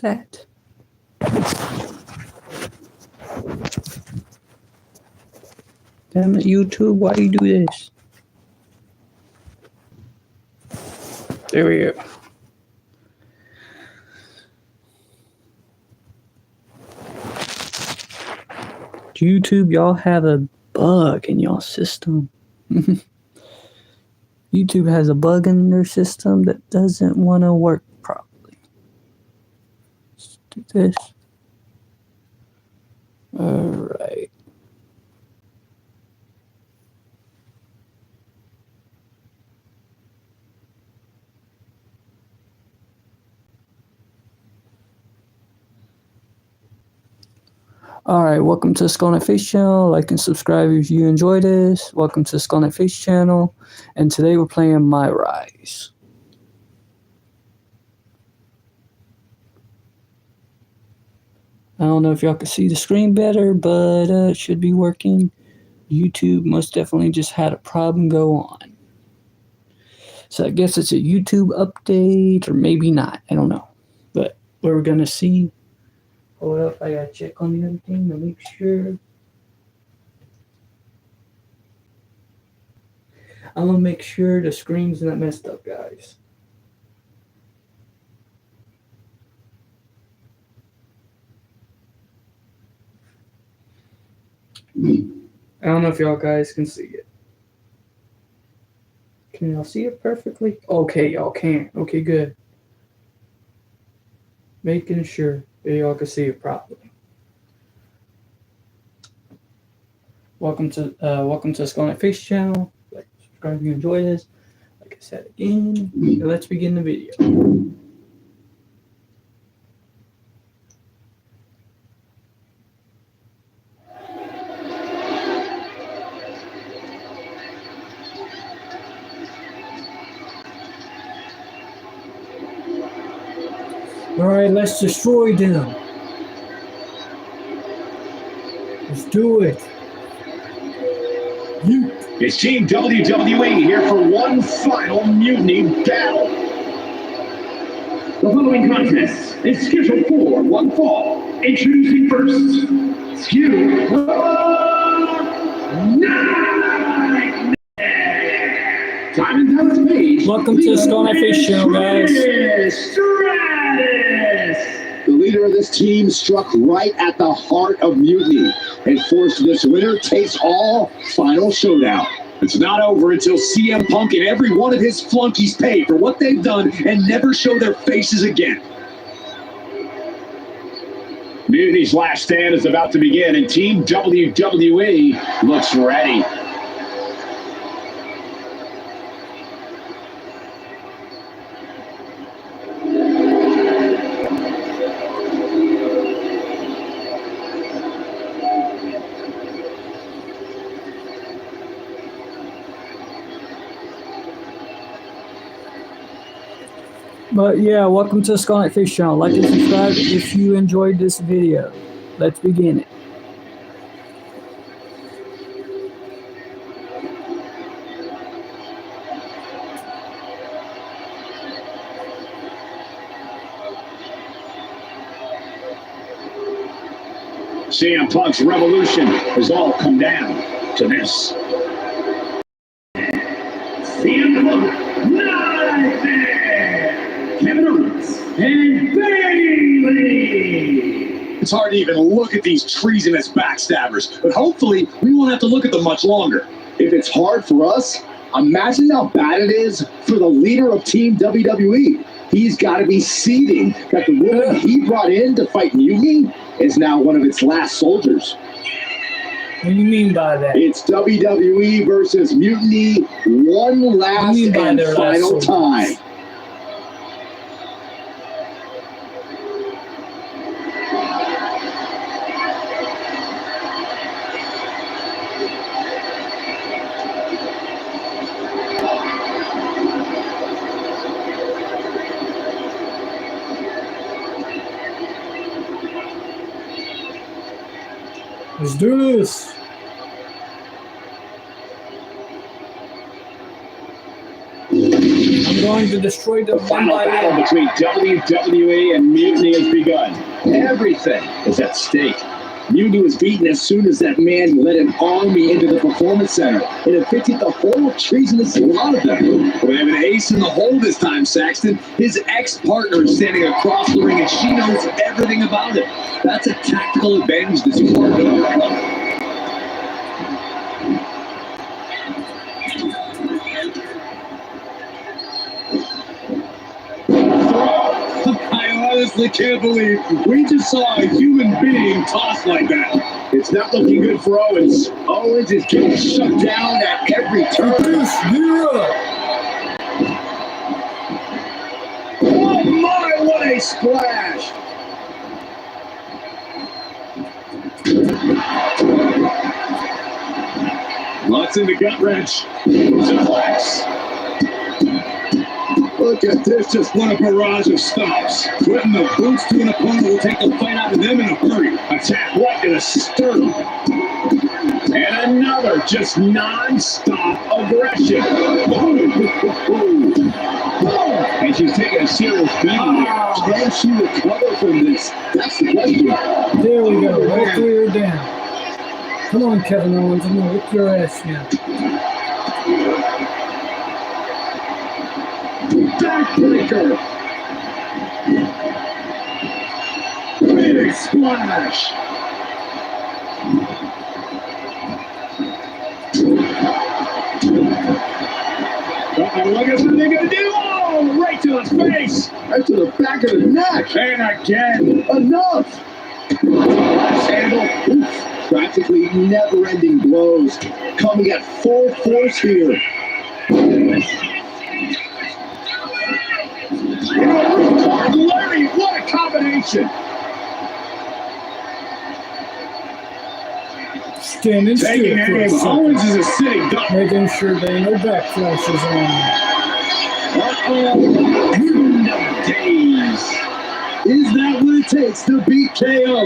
that? Damn it, YouTube, why do you do this? There we go. YouTube, y'all have a bug in y'all system. YouTube has a bug in their system that doesn't want to work properly. Let's do this. Alright. Alright, welcome to the Skullnet Face channel. Like and subscribe if you enjoy this. Welcome to the Skullnet Face channel. And today we're playing My Rise. I don't know if y'all can see the screen better, but it should be working. YouTube most definitely just had a problem go on. So I guess it's a YouTube update, or maybe not. I don't know. But we're going to see. Hold up, I gotta check on the other thing to make sure. I'm gonna make sure the screen's not messed up, guys. I don't know if y'all guys can see it. Can y'all see it perfectly? Okay, y'all can. Okay, good. Making sure that y'all can see it properly. Welcome to the Skullnet Face channel. Like, subscribe if you enjoy this. Like I said again, let's begin the video. Alright, let's destroy them. Let's do it. It's Team WWE here for one final mutiny battle. The following contest is scheduled for one fall. Introducing first, Skew Nightmare. Diamond Dallas Page. Welcome to the Skullnet Face channel, guys. Stratus. The leader of this team struck right at the heart of mutiny and forced this winner takes all final showdown. It's not over until CM Punk and every one of his flunkies pay for what they've done and never show their faces again. Mutiny's last stand is about to begin, and Team WWE looks ready. But yeah, welcome to the Skullnet Face channel. Like and subscribe if you enjoyed this video. Let's begin it. CM Punk's revolution has all come down to this. CM Punk, Nightmare! Kevin Owens and Bayley! It's hard to even look at these treasonous backstabbers, but hopefully we won't have to look at them much longer. If it's hard for us, imagine how bad it is for the leader of Team WWE. He's got to be seething that the woman he brought in to fight Mutiny is now one of its last soldiers. What do you mean by that? It's WWE versus Mutiny, one last and final time. Let's do this. I'm going to destroy them The one final by battle one. between WWE and Mutiny has begun. Everything is at stake. Mutiny was beaten as soon as that man led an army into the Performance Center and inflicted the whole treasonous slaughter of them. We have an ace in the hole this time, Saxton. His ex-partner is standing across the ring and she knows everything about it. That's a tactical advantage that's hard to overcome. I honestly can't believe we just saw a human being tossed like that. It's not looking good for Owens. Owens is getting shut down at every turn. Oh my, what a splash! Lots in the gut wrench. Suplex. Look at this, just what a barrage of stops. Putting the boots to an opponent will take the fight out of them in a hurry. Attack right in a sternum. And another just non-stop aggression. And she's taking a serious beating here. Can she recover from this? That's the question. There we go. All three are down. Come on, Kevin Owens. I'm going to whip your ass now. Backbreaker. Big splash. Look at what they're going to do. Oh, right to the face. Right to the back of the neck. And again. Enough. Last handle. Oof. Practically never-ending blows. Coming at full force here. Larry, what a combination! Standing still Taking for a aim. second. Owens is a sitting duck. Making sure there ain't no back flashes on. No days. Is that what it takes to beat KO?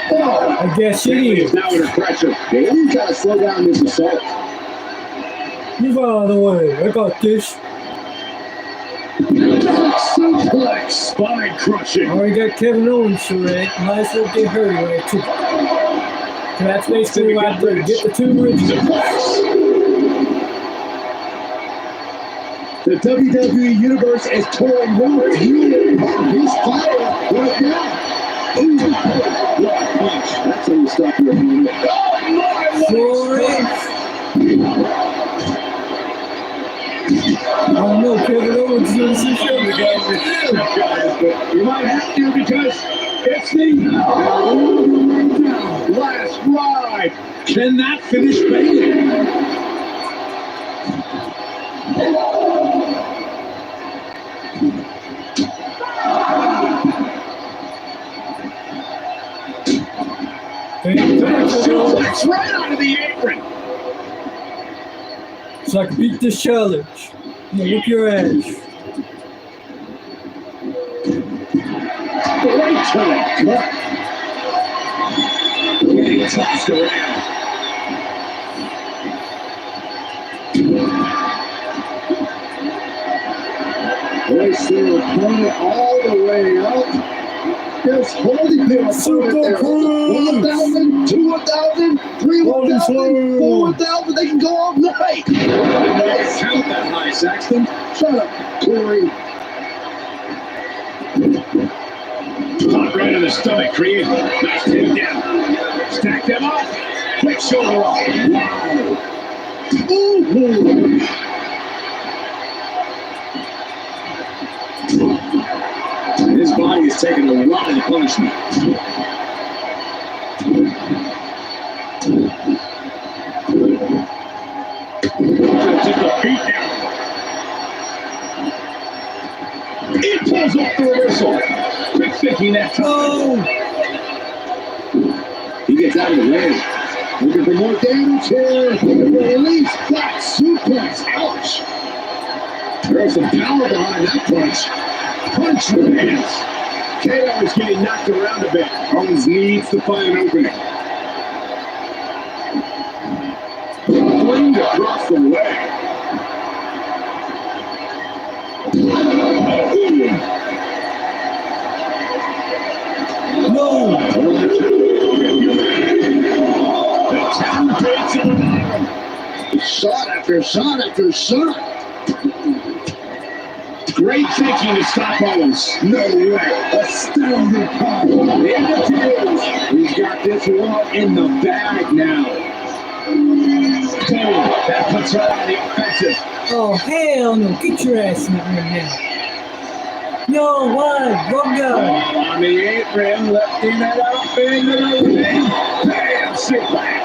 Oh, I guess it Bailey is. is now under pressure. Bailey's got to slow down this assault. Move out of the way. I got this. Suplex, spine crushing. Already got Kevin Owens to it. Might as well get her right too. That's basically what I did. Get the two ridges. The WWE Universe is pouring more fuel on his fire right now. Ooh, what a punch. That's how you stop your opponent. Oh, my, I don't know, Kevin Owens is going to see show. You might have to because it's the last ride. Can that finish Bailey? Suplex right out of the apron. So I can beat this challenge. I'm gonna whip your ass. Right to the gut. Getting tossed around. Hoist their opponent all the way up. Just holding their opponent there. 1,000, 2,000, 3,000, 4,000. They can go all night. Nice. Count that high, Saxton. Shut up, Corey. Pop right in the stomach, Creed. Nice takedown. Stack them up. Quick shoulder off. Wow. Ooh. His body is taking a lot of punishment. Just a beat down. It pulls off the reversal. Quick thinking that time. Oh! He gets out of the way. Looking for more damage here. Release that suplex. Ouch. There's some power behind that punch. Punch with hands. KO is getting knocked around a bit. Owens needs to find an opening. Flamed across the leg. No! Shot after shot after shot. Great thinking to stop Owens. No way. Astounding power. And it is. He's got this one in the bag now. That puts her on the offensive. Oh, hell no. Get your ass in the ring now. No, why? Wrong guy. On the apron, lifting it up into the ring. Bam! Suplex.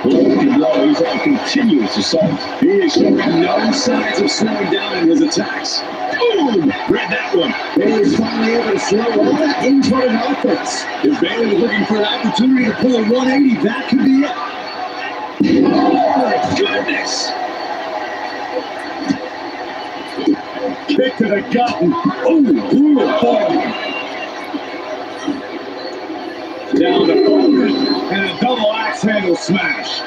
He's on continuous assault. He is showing no signs of slowing down in his attacks. Boom! Read that one. Bayley's finally able to slow all that internal offense. If Bayley was looking for an opportunity to pull a 180, that could be it. Oh, my goodness. Kick to the gut. Oh, brutal fall. Down the forehead and a double axe handle smash.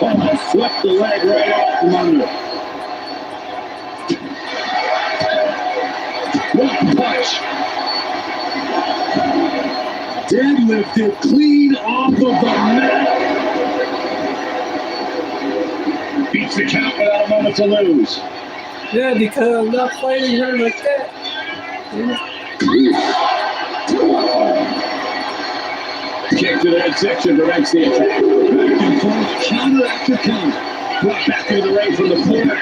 Almost swept the leg right off from under. One punch. Deadlifted clean off of the mat. Beats the count without a moment to lose. Yeah, because I'm not fighting her like that. Kick to the midsection prevents the attack. Back and forth, counter after counter. Brought back into the ring from the corner.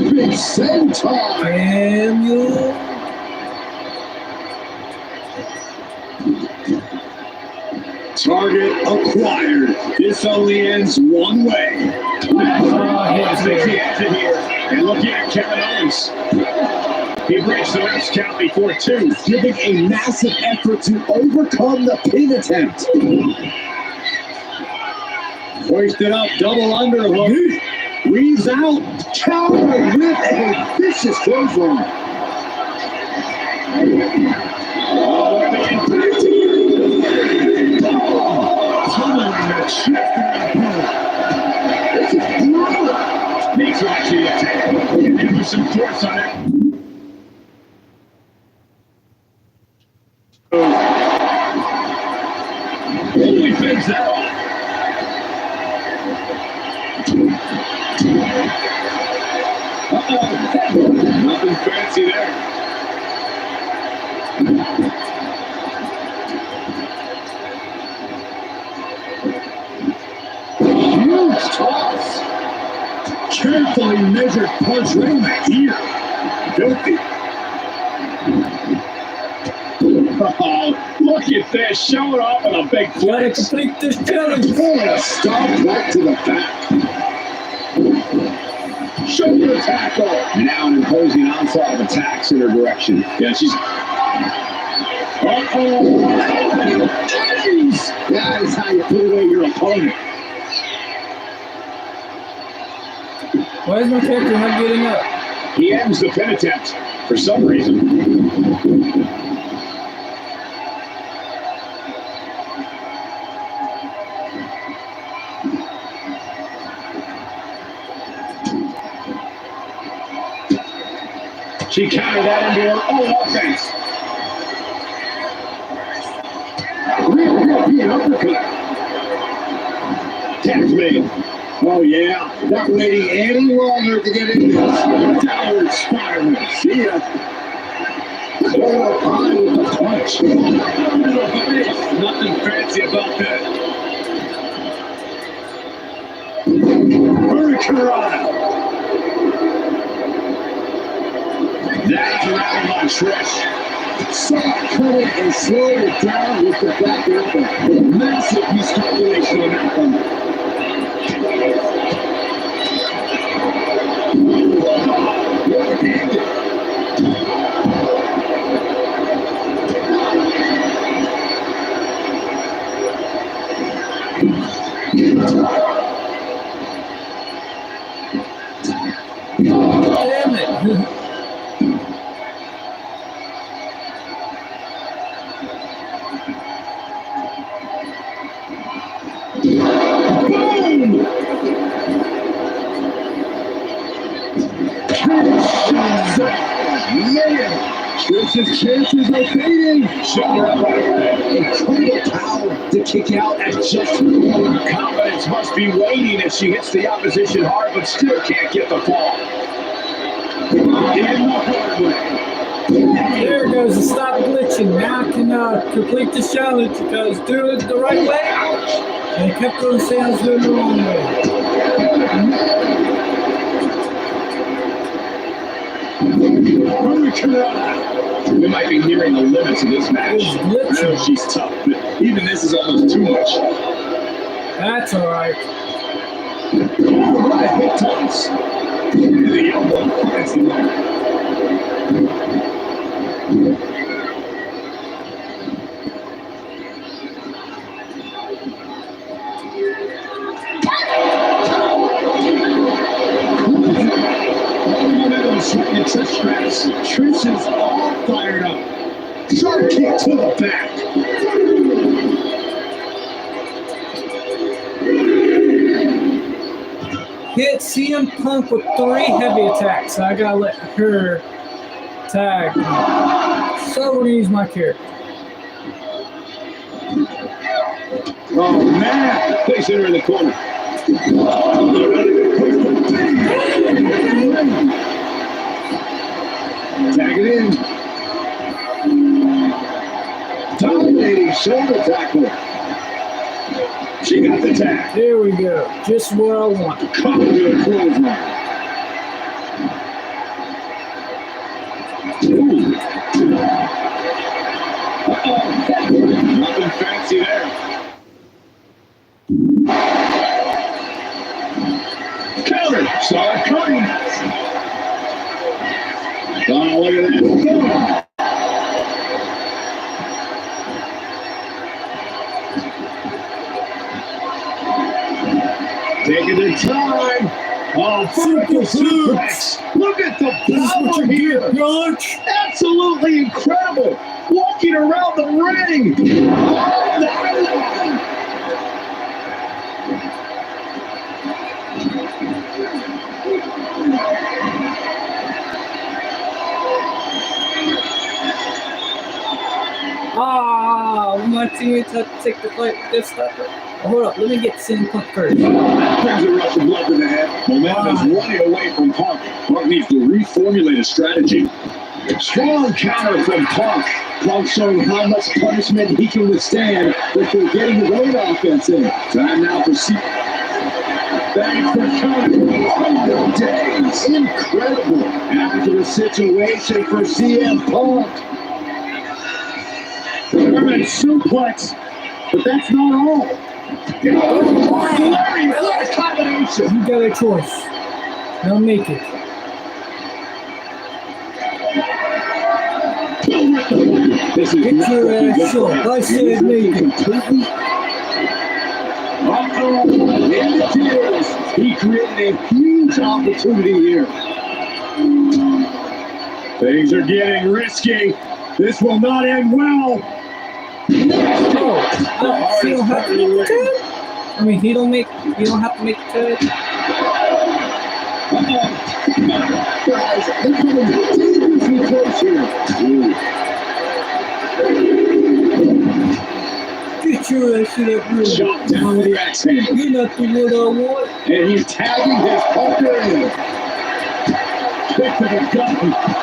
Big senton. Damn you. Target acquired. This only ends one way. As they can't here. And look at Kevin Owens. He breaks the ref's count before two, giving a massive effort to overcome the pin attempt. Hoisted up, double underhook. Weaves out, counter with a vicious clothesline. Oh, the impact. Tumbling the shift This is brutal. Makes her actually attack. And there was some force on it. Holy fends that off. Uh-oh. Nothing fancy there. Huge toss. Carefully measured punch right in the ear. Filthy. Oh, look at this, showing off in a big Gotta flex. complete this challenge. Pulling a stop right to the back. Shoulder tackle. Now an imposing onslaught of attacks in her direction. Yeah, she's... Uh-oh. Jeez. That is how you put away your opponent. Why is my character not getting up? He ends the pin attempt for some reason. She countered that into her own offense. Real European uppercut. Tap made. Oh, yeah. Not waiting any longer to get into this. Downward spiral. See ya. Oh, on with the punch. Nothing fancy about that. Hurricanrana. That's around by Trish. Soft cut it and slowed it down with the back elbow. Massive miscalculation on that one. Damn it. Man, Trish's chances are fading. Incredible power to kick out at just one. Confidence must be waning as she hits the opposition hard, but still can't get the fall. In the hard way. There it goes. Stop glitching. Now I can complete the challenge because do it the right way. And it kept those sounds doing the wrong way. We might be nearing the limits of this match. It's I know glitching. she's tough, but even this is almost too much. That's all right. What a hit toss. The elbow. That's the one. Trish is all fired up. Sharp kick to the back. Hit CM Punk with 3 heavy attacks. I gotta let her tag. So we're gonna use my character. Oh, man. Placing her in the corner. Tag it in. Dominating shoulder tackle. She got the tag. There we go. Just what I want. Caught to a clothesline. Ooh. Nothing fancy there. Counter. Saw it coming. Oh, look at that. Taking their time. Oh, vertical suplex. Look at the power here. George. Absolutely incredible. Walking around the ring. Oh, the my teammates have to take the fight with this stuff. Hold up, let me get CM Punk first. That brings a rush of blood to the head. Momentum is running away from Punk. Punk needs to reformulate a strategy. Strong counter from Punk. Punk showing how much punishment he can withstand before getting the weight offense in. Time now for Thanks for coming. 100 days. Incredible. After the situation for CM Punk. German suplex. But that's not all. Very combination. You got a choice. Now make it. This is Get your ass up. I said make it. And it is. He created a huge opportunity here. Things are getting risky. This will not end well. Oh, you don't have to make the tag? I mean, you don't have to make the tag. Guys, they're coming dangerously close here. Get your ass to that room. Shot down with the axe hand. You're not the one I want. And he's tagging his partner in. Kick to the gut.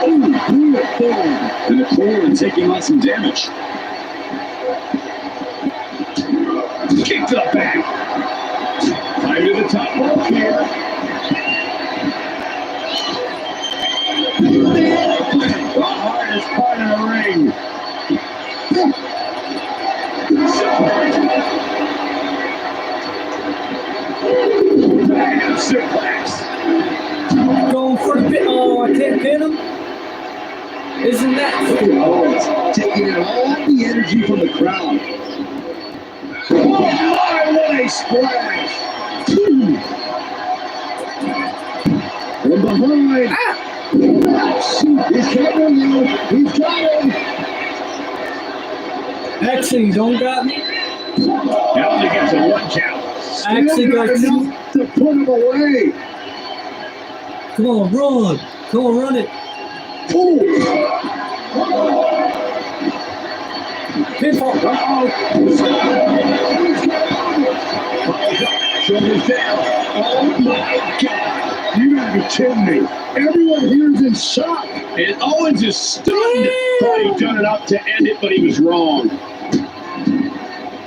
Ooh, beautiful. And the corner taking on some damage. Kick to the back. Time to the top rope here. The hardest part of the ring. Bam, suplex. Going for the pin. Oh, I can't pin him. Isn't that stupid? Oh, it's taking in all the energy from the crowd. Oh my, what a splash! From behind. He's covering you. He's got him. Actually, you don't got me. Now only gets a 1 count. I actually got you. enough to put him away. Come on, run. Come on, run it. Pinfall. Shoulders down. Oh my God. You gotta be kidding me. Everyone here is in shock. And Owens is stunned. Thought he'd done enough to end it, but he was wrong.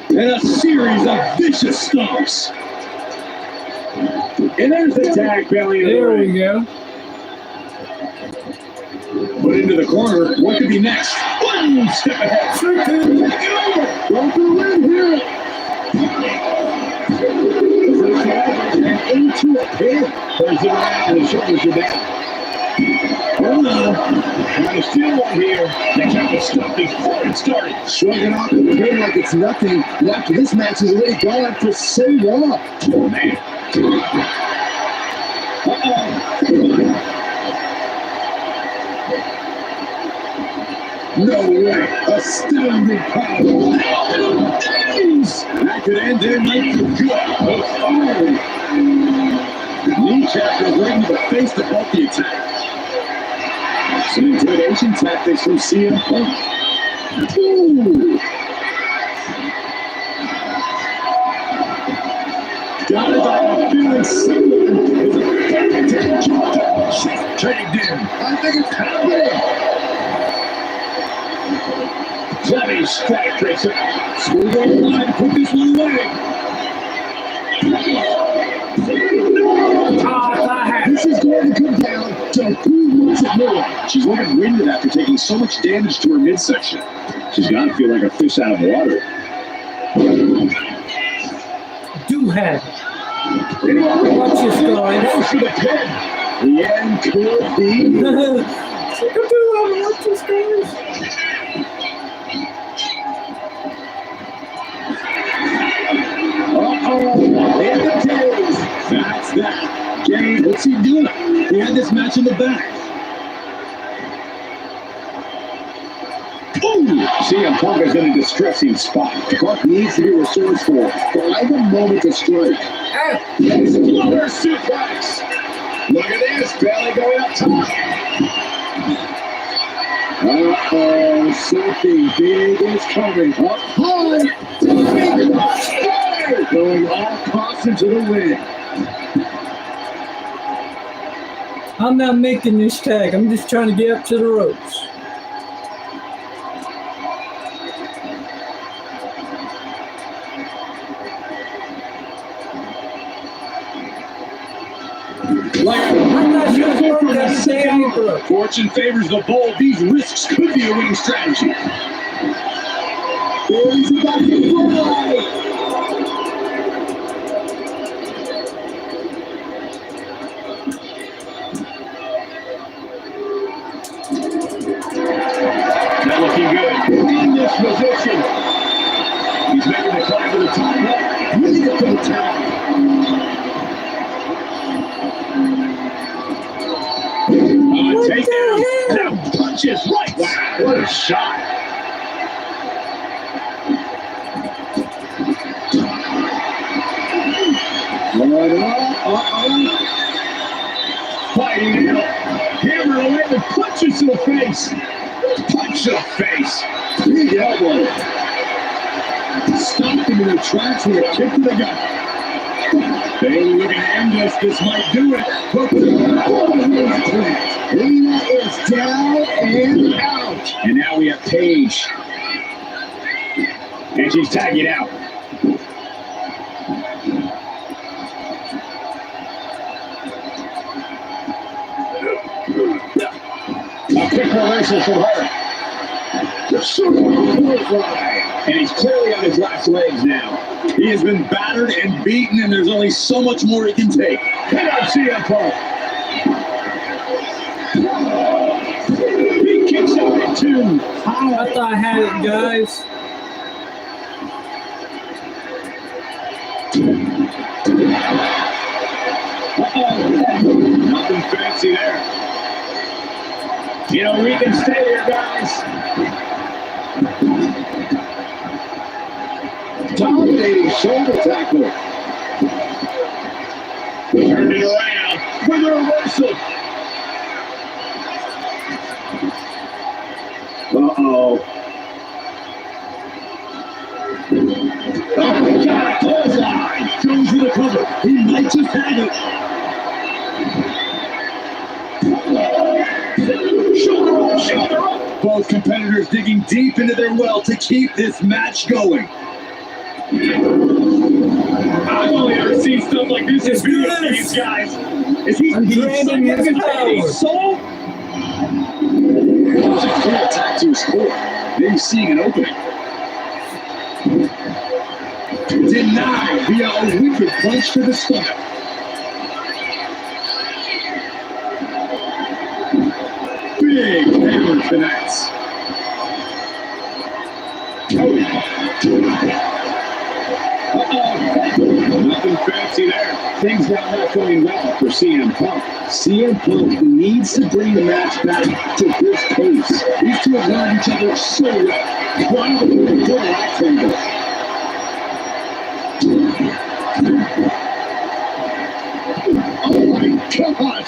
And a series of vicious stomps. And there's the tag, Bailey. There we go. Put into the corner. What could be next? One step ahead. Going for the win here. And into a pin. Turns it around and the shoulders are down. Hold on. Trying to steal one here. They kept it stuck before it started. Shrugging off the pin like it's nothing. And after this match is already gone for so long. Oh, man. No way. Astounding power. That could end their night for good. The kneecap goes right into the face to halt the attack. Some intimidation tactics from CM Punk. Ooh. Got it on feeling similar. She's tagged in. I think it's happening. Clever strike breaks it. Smooth on the line, put this one away. This is going to come down to who wants it more. She's looking winded after taking so much damage to her midsection. She's got to feel like a fish out of water. Do have it. Watch this, guys. Goes for the pin. The end could be. Watch this, guys. And the tails. That's that. Jay, what's he doing? He had this match in the back. Boom! CM Punk is in a distressing spot. Punk needs to be resourceful. Find a moment to strike. Exploder suplex. Look at this, Bailey going up top. Uh-oh, something big is coming. Up high. Going all costs into the win. I'm not making this tag. I'm just trying to get up to the ropes. Fortune favors the bold. These risks could be a winning strategy. He's about to fly. Not looking good. In this position. He's making the climb to the top rope. Really good for the tag. Takedown. Now punches right. Wow, what a shot. Fighting out. Hammer away with punches to the face. Punch to the face. Big elbow. Stopped him in the tracks with a kick to the gut. Bailey looking to end this. This might do it. Lena is down and out. And now we have Paige. And she's tagging out. A quick reversal from her. And he's clearly on his last legs now. He has been battered and beaten, and there's only so much more he can take. Hit on CM Punk. He kicks out at 2. I thought I had it, guys. Nothing fancy there. You know, we can stay here, guys. Dominating shoulder tackle. Turned it around with a reversal. Uh-oh. Oh, my God. Bullseye. Goes to the cover. He might just have it. Shoulder up. Both competitors digging deep into their well to keep this match going. I've only ever seen stuff like this in video games, guys. Is he draining his power. soul? There's a clear attack to his core. Maybe seeing an opening. Denied via a wicked punch to the stomach. Big hammer connects. Nothing fancy there. Things not going well for CM Punk. CM Punk needs to bring the match back to his pace. These two have learned each other so well. One of them is axe angle. Oh my God!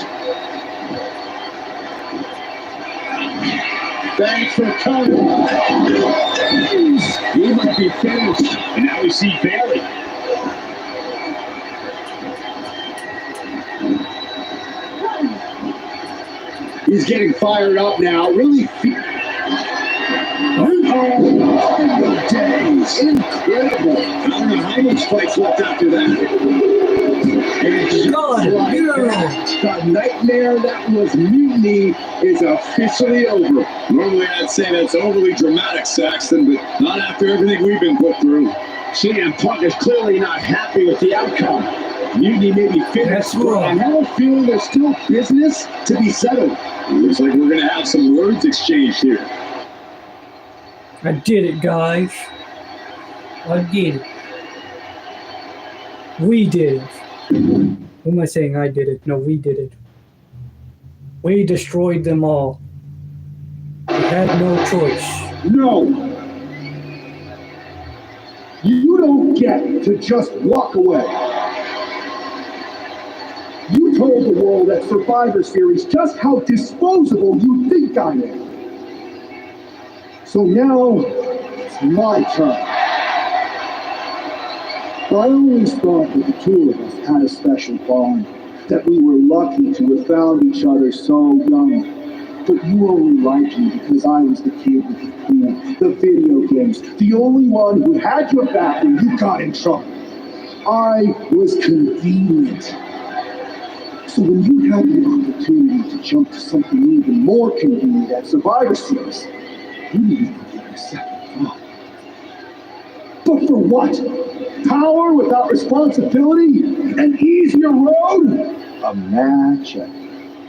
Thanks for coming. He might be finished. And now we see Bailey. He's getting fired up now. Really. Oh, days. Incredible. I don't know how much fights left after that. The nightmare that was Mutiny is officially over. Normally I'd say that's overly dramatic, Saxton, but not after everything we've been put through. CM Punk is clearly not happy with the outcome. Mutiny may be finished, but I have a feeling there's still business to be settled. It looks like we're going to have some words exchanged here. I did it, guys. I did it. We did it. Who am I saying I did it? No, we did it. We destroyed them all. We had no choice. No! You don't get to just walk away. You told the world at Survivor Series just how disposable you think I am. So now, it's my turn. I always thought that the two of us had a special bond, that we were lucky to have found each other so young. But you only liked me because I was the kid with the pool, the video games, the only one who had your back when you got in trouble. I was convenient. So when you had the opportunity to jump to something even more convenient at Survivor Series, you didn't even give it a second thought. But for what? Power without responsibility? An easier road? A match, a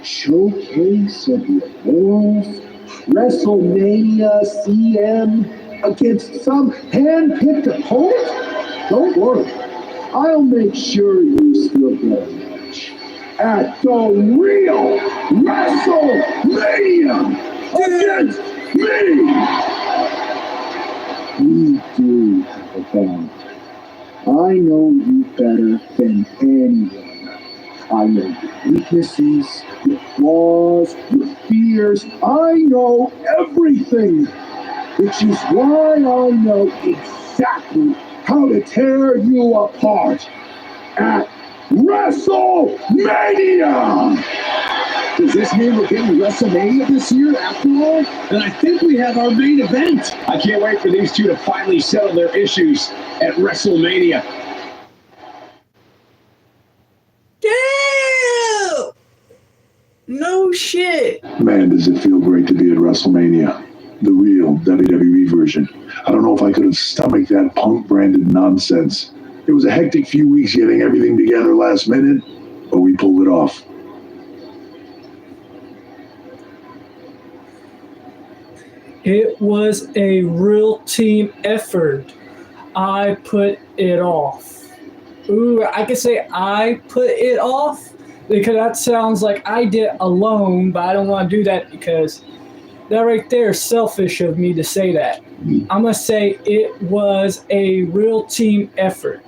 showcase of your morals? WrestleMania CM against some hand-picked opponent? Don't worry. I'll make sure you still get a match at the real WrestleMania against me! We do have a bond. I know you better than anyone. I know your weaknesses, your flaws, your fears. I know everything, which is why I know exactly how to tear you apart at WrestleMania! Does this mean we're getting WrestleMania this year after all? And I think we have our main event. I can't wait for these two to finally settle their issues at WrestleMania. Damn! No shit. Man, does it feel great to be at WrestleMania. The real WWE version. I don't know if I could have stomached that Punk-branded nonsense. It was a hectic few weeks getting everything together last minute, but we pulled it off. It was a real team effort. I put it off. Ooh, I could say I put it off because that sounds like I did it alone, but I don't want to do that because that right there is selfish of me to say that. I'm going to say it was a real team effort.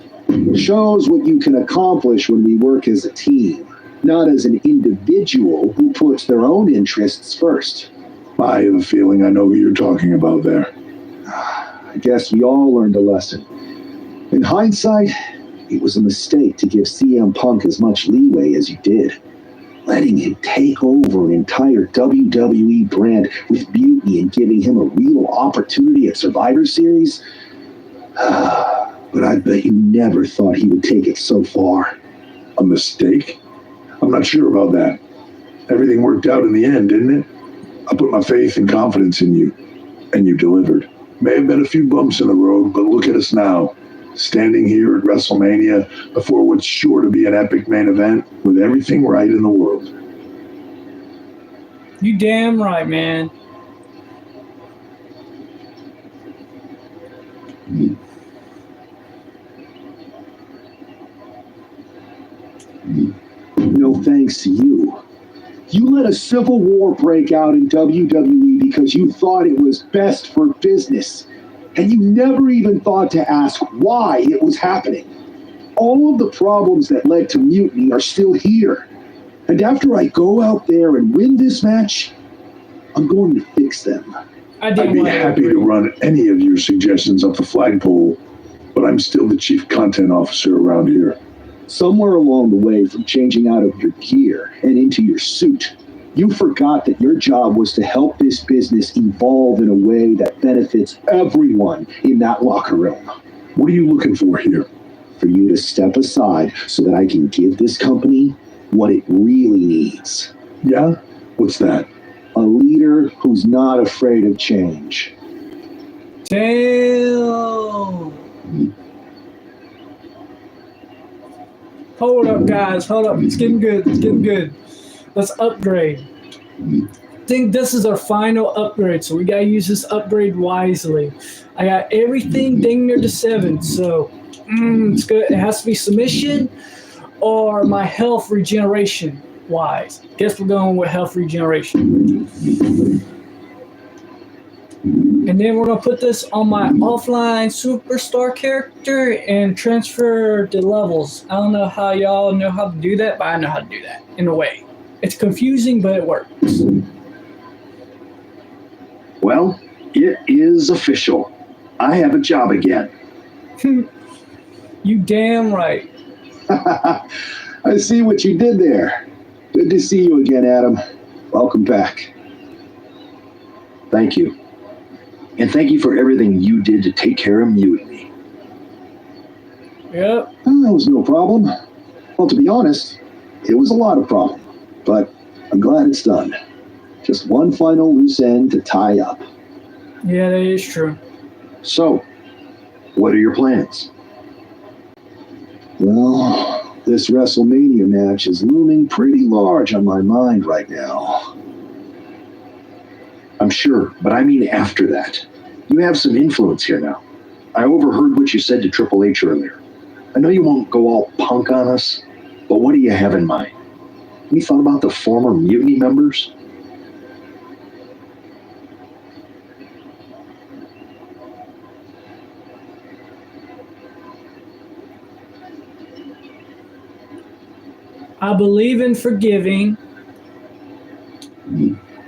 Shows what you can accomplish when we work as a team, not as an individual who puts their own interests first. I have a feeling I know who you're talking about there. I guess we all learned a lesson. In hindsight, it was a mistake to give CM Punk as much leeway as you did. Letting him take over an entire WWE brand with Mutiny and giving him a real opportunity at Survivor Series? But I bet you never thought he would take it so far. A mistake? I'm not sure about that. Everything worked out in the end, didn't it? I put my faith and confidence in you, and you delivered. May have been a few bumps in the road, but look at us now, standing here at WrestleMania before what's sure to be an epic main event with everything right in the world. You damn right, man. No thanks to you. You let a civil war break out in WWE because you thought it was best for business. And you never even thought to ask why it was happening. All of the problems that led to Mutiny are still here. And after I go out there and win this match, I'm going to fix them. I'd be happy to run any of your suggestions up the flagpole, but I'm still the chief content officer around here. Somewhere along the way from changing out of your gear and into your suit, you forgot that your job was to help this business evolve in a way that benefits everyone in that locker room. What are you looking for here? For you to step aside so that I can give this company what it really needs. Yeah? What's that? A leader who's not afraid of change. Damn. Hold up, guys. Hold up. It's getting good. It's getting good. Let's upgrade. I think this is our final upgrade, so we gotta use this upgrade wisely. I got everything dang near to 7, so it's good. It has to be submission or my health regeneration wise. Guess we're going with health regeneration. And then we're going to put this on my offline superstar character and transfer the levels. I don't know how y'all know how to do that, but I know how to do that in a way. It's confusing, but it works. Well, it is official. I have a job again. You damn right. I see what you did there. Good to see you again, Adam. Welcome back. Thank you. And thank you for everything you did to take care of Mutiny. Yep. That was no problem. Well, to be honest, it was a lot of problem. But I'm glad it's done. Just one final loose end to tie up. Yeah, that is true. So, what are your plans? Well, this WrestleMania match is looming pretty large on my mind right now. I'm sure, but I mean after that. You have some influence here now. I overheard what you said to Triple H earlier. I know you won't go all punk on us, but what do you have in mind? Have you thought about the former Mutiny members? I believe in forgiving,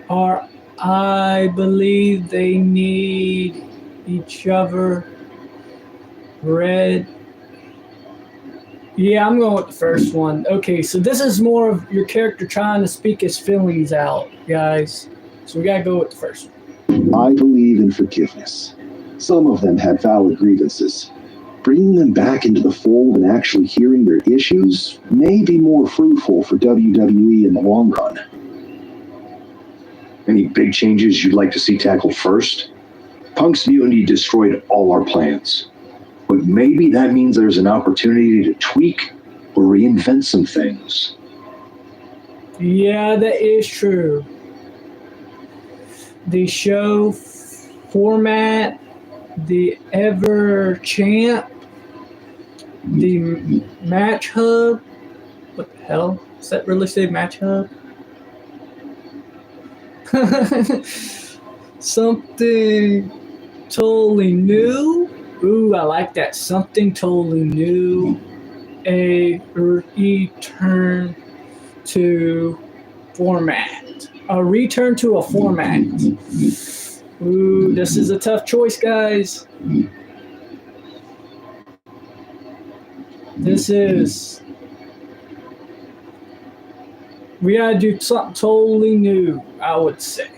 or I believe they need each other. Red. Yeah, I'm going with the first one. Okay, so this is more of your character trying to speak his feelings out, guys. So we gotta go with the first one. I believe in forgiveness. Some of them had valid grievances. Bringing them back into the fold and actually hearing their issues may be more fruitful for WWE in the long run. Any big changes you'd like to see tackled first? Punk's Mutiny destroyed all our plans. But maybe that means there's an opportunity to tweak or reinvent some things. Yeah, that is true. The show format, the Ever Champ, the Match Hub. What the hell? Does that really say Match Hub? Something totally new. Ooh, I like that. Something totally new. A return to format. A return to a format. Ooh, this is a tough choice, guys. We gotta do something totally new, I would say.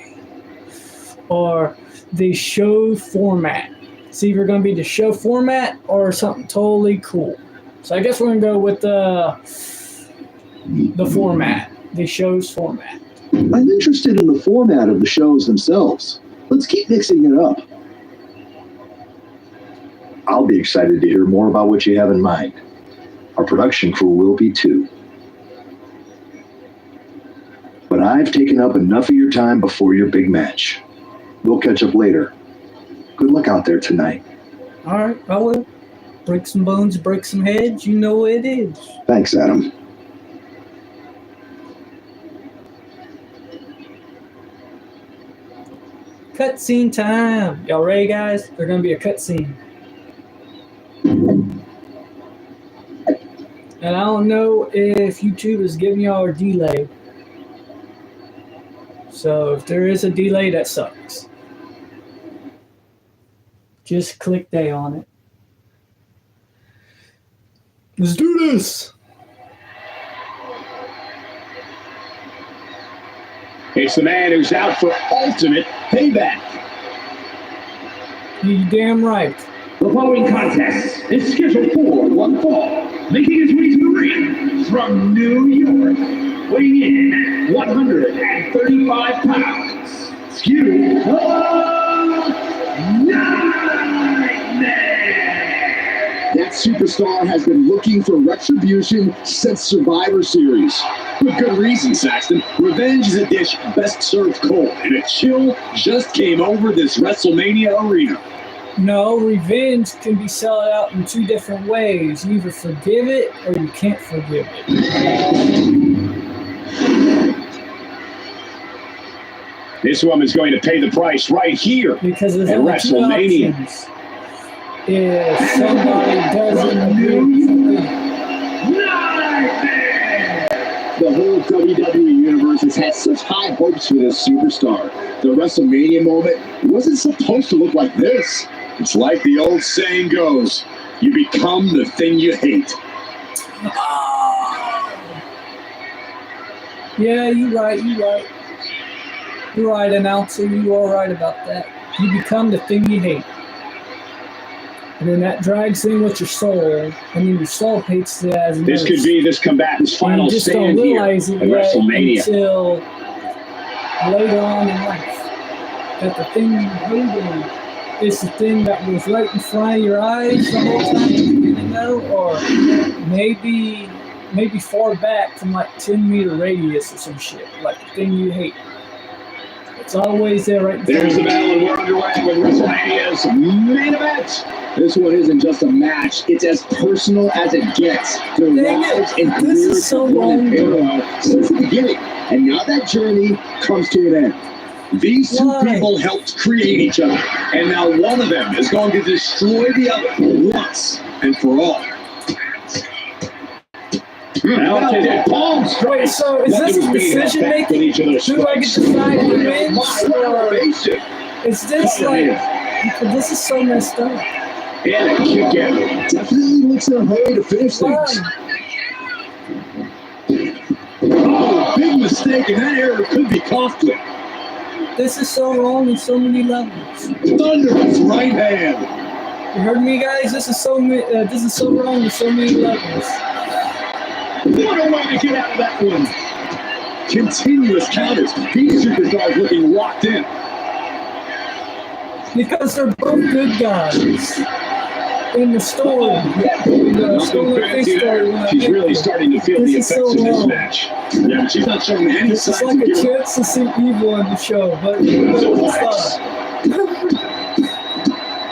Or the show format. It's either gonna be the show format or something totally cool. So I guess we're gonna go with the format, the show's format. I'm interested in the format of the shows themselves. Let's keep mixing it up. I'll be excited to hear more about what you have in mind. Our production crew will be too. But I've taken up enough of your time before your big match. We'll catch up later. Good luck out there tonight. All right, I will. Break some bones, break some heads. You know what it is. Thanks, Adam. Cutscene time. Y'all ready, guys? There's going to be a cutscene. And I don't know if YouTube is giving y'all a delay. So if there is a delay, that sucks. Just click day on it. Let's do this. It's the man who's out for ultimate payback. You damn right. The following contest is scheduled for one fall, making his way to the ring from New York, weighing in 135 pounds. Skew Nightmare! That superstar has been looking for retribution since Survivor Series. With good reason, Saxton. Revenge is a dish best served cold, and a chill just came over this WrestleMania arena. No, revenge can be sold out in two different ways. You either forgive it or you can't forgive it. This woman's going to pay the price right here because there's at only WrestleMania. two options. If somebody doesn't agree, the whole WWE universe has had such high hopes for this superstar. The WrestleMania moment wasn't supposed to look like this. It's like the old saying goes, you become the thing you hate. Yeah, you're right. You're right, announcer. You are right about that. You become the thing you hate. And then that drags in with your soul, and then your soul hates it as This could be this combatant's final stand here at WrestleMania. Until later on in life. That the thing you hated is the thing that was right in front of your eyes the whole time you didn't know, or maybe far back from like 10-meter radius or some shit, like the thing you hate. It's always there right in front There's of the you. battle, and we're underway with WrestleMania's main event. This one isn't just a match, it's as personal as it gets. Their lives and careers have run in parallel since the beginning, and now that journey comes to an end. These two people helped create each other, and now one of them is going to destroy the other once and for all. Now, palm Wait, strikes. so is this decision making? Do I get to decide who wins? Or is this like, this is so messed up. And a kick out. Definitely looks in a hurry to finish things. Oh, big mistake, and that error could be costly. This is so wrong in so many levels. Thunderous right hand. You heard me, guys? This is so wrong in so many levels. What a way to get out of that one. Continuous counters. These superstars looking locked in. Because they're both good guys. In the story. She's really starting to feel the effects of this match. Yeah, but she's not showing any This is signs like of a giving up. chance to see evil in the show, but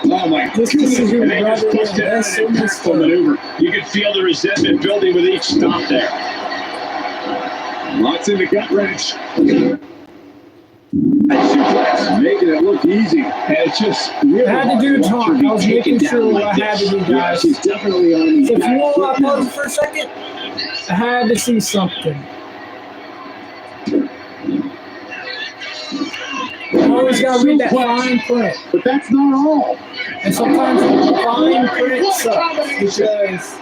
Oh my This goodness. is And they just rather pushed it out that's so and messed tactful up. maneuver. You can feel the resentment building with each stop there. Lots in the gut wrench. And suplex, making it look easy. And it's just really I had to hard do watch talk. her be I was taken making down sure like I had this. to do, Yeah, guys. she's definitely on the So if you back want foot to now. pause for a second, I had to see something. always got to read that fine print. But that's not all. And sometimes the fine print sucks because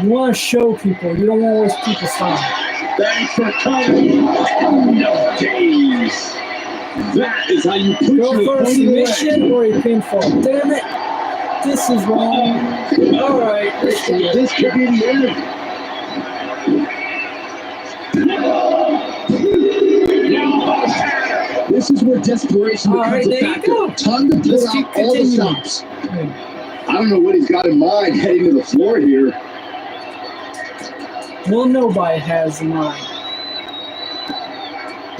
you want to show people. You don't want to waste people's time. Thanks for coming. No days. That is how you put Go your for a opponent away. submission or a pinfall. Damn it. This is wrong. All right. This could be the end. This is where desperation All right, becomes a there you factor. go. Time to pull Let's out keep all the continuing. stops. I don't know what he's got in mind heading to the floor here. Well, nobody has mine.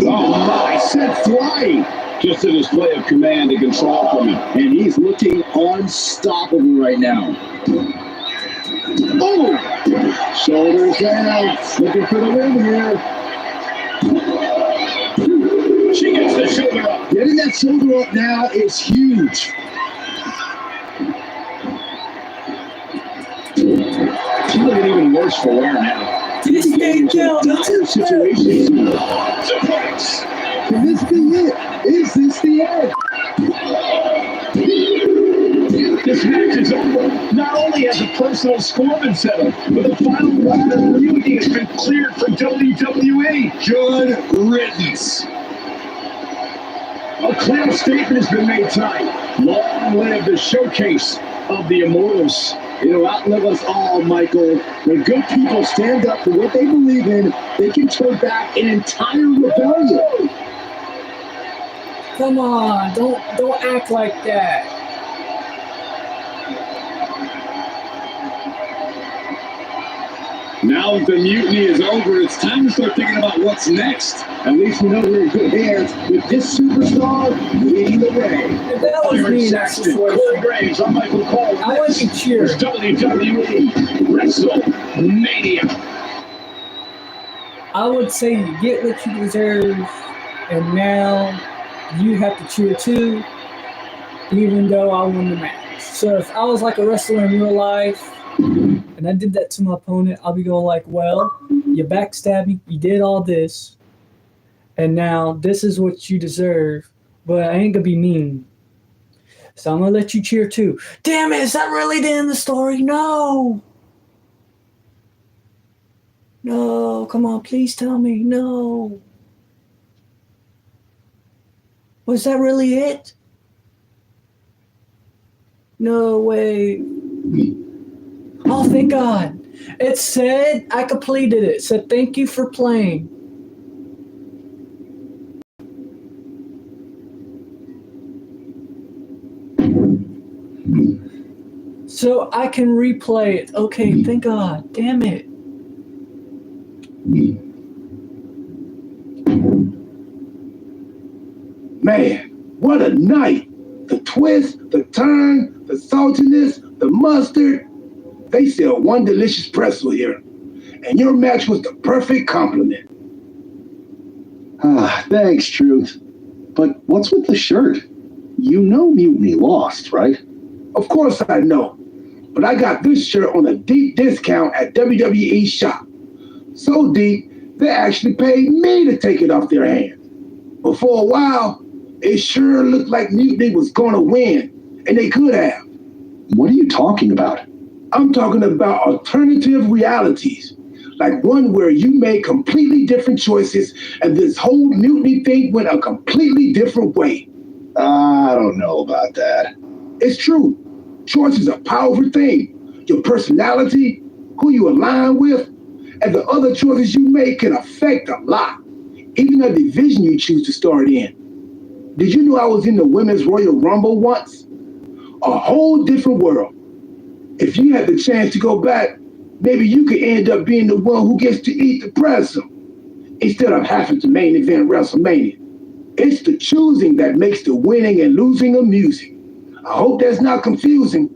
Oh my, sent flying. Just a display of command and control from him. And he's looking unstoppable right now. Oh! Shoulders down. Looking for the win here. She gets the shoulder up. Getting that shoulder up now is huge. She's looking even worse for wear now. Just stay down. Dire situation. Suplex. Can this be it? Is this the end? This match is over. Not only has a personal score been set up, but the final round of immunity has been cleared for WWE. Good riddance. A clear statement has been made tonight. Long live the showcase of the Immortals. It'll outlive us all, Michael. When good people stand up for what they believe in, they can turn back an entire rebellion. Come on, don't act like that. Now that the mutiny is over, it's time to start thinking about what's next. At least we know we're in good hands with this superstar leading the way. If that was me in that Saxton, Corey situation, Graves, I'm Michael Cole. I wouldn't be cheering. It's WWE WrestleMania. I would say you get what you deserve, and now you have to cheer too, even though I won the match. So if I was like a wrestler in real life, and I did that to my opponent, I'll be going like, well, you backstabbed me, you did all this, and now this is what you deserve, but I ain't gonna be mean. So I'm gonna let you cheer too. Damn it, is that really the end of the story? No! No, come on, please tell me. No. Was that really it? No way. Oh, thank God. It said I completed it. It said thank you for playing. So I can replay it. Okay, thank God. Damn it. Man, what a night! The twist, the turn, the saltiness, the mustard. They sell one delicious pretzel here. And your match was the perfect compliment. Thanks, Truth. But what's with the shirt? You know Mutiny lost, right? Of course I know. But I got this shirt on a deep discount at WWE shop. So deep, they actually paid me to take it off their hands. But for a while, it sure looked like Mutiny was going to win. And they could have. What are you talking about? I'm talking about alternative realities. Like one where you made completely different choices and this whole mutiny thing went a completely different way. I don't know about that. It's true. Choice is a powerful thing. Your personality, who you align with, and the other choices you make can affect a lot. Even the division you choose to start in. Did you know I was in the Women's Royal Rumble once? A whole different world. If you had the chance to go back, maybe you could end up being the one who gets to eat the pretzel instead of having to main event WrestleMania. It's the choosing that makes the winning and losing amusing. I hope that's not confusing.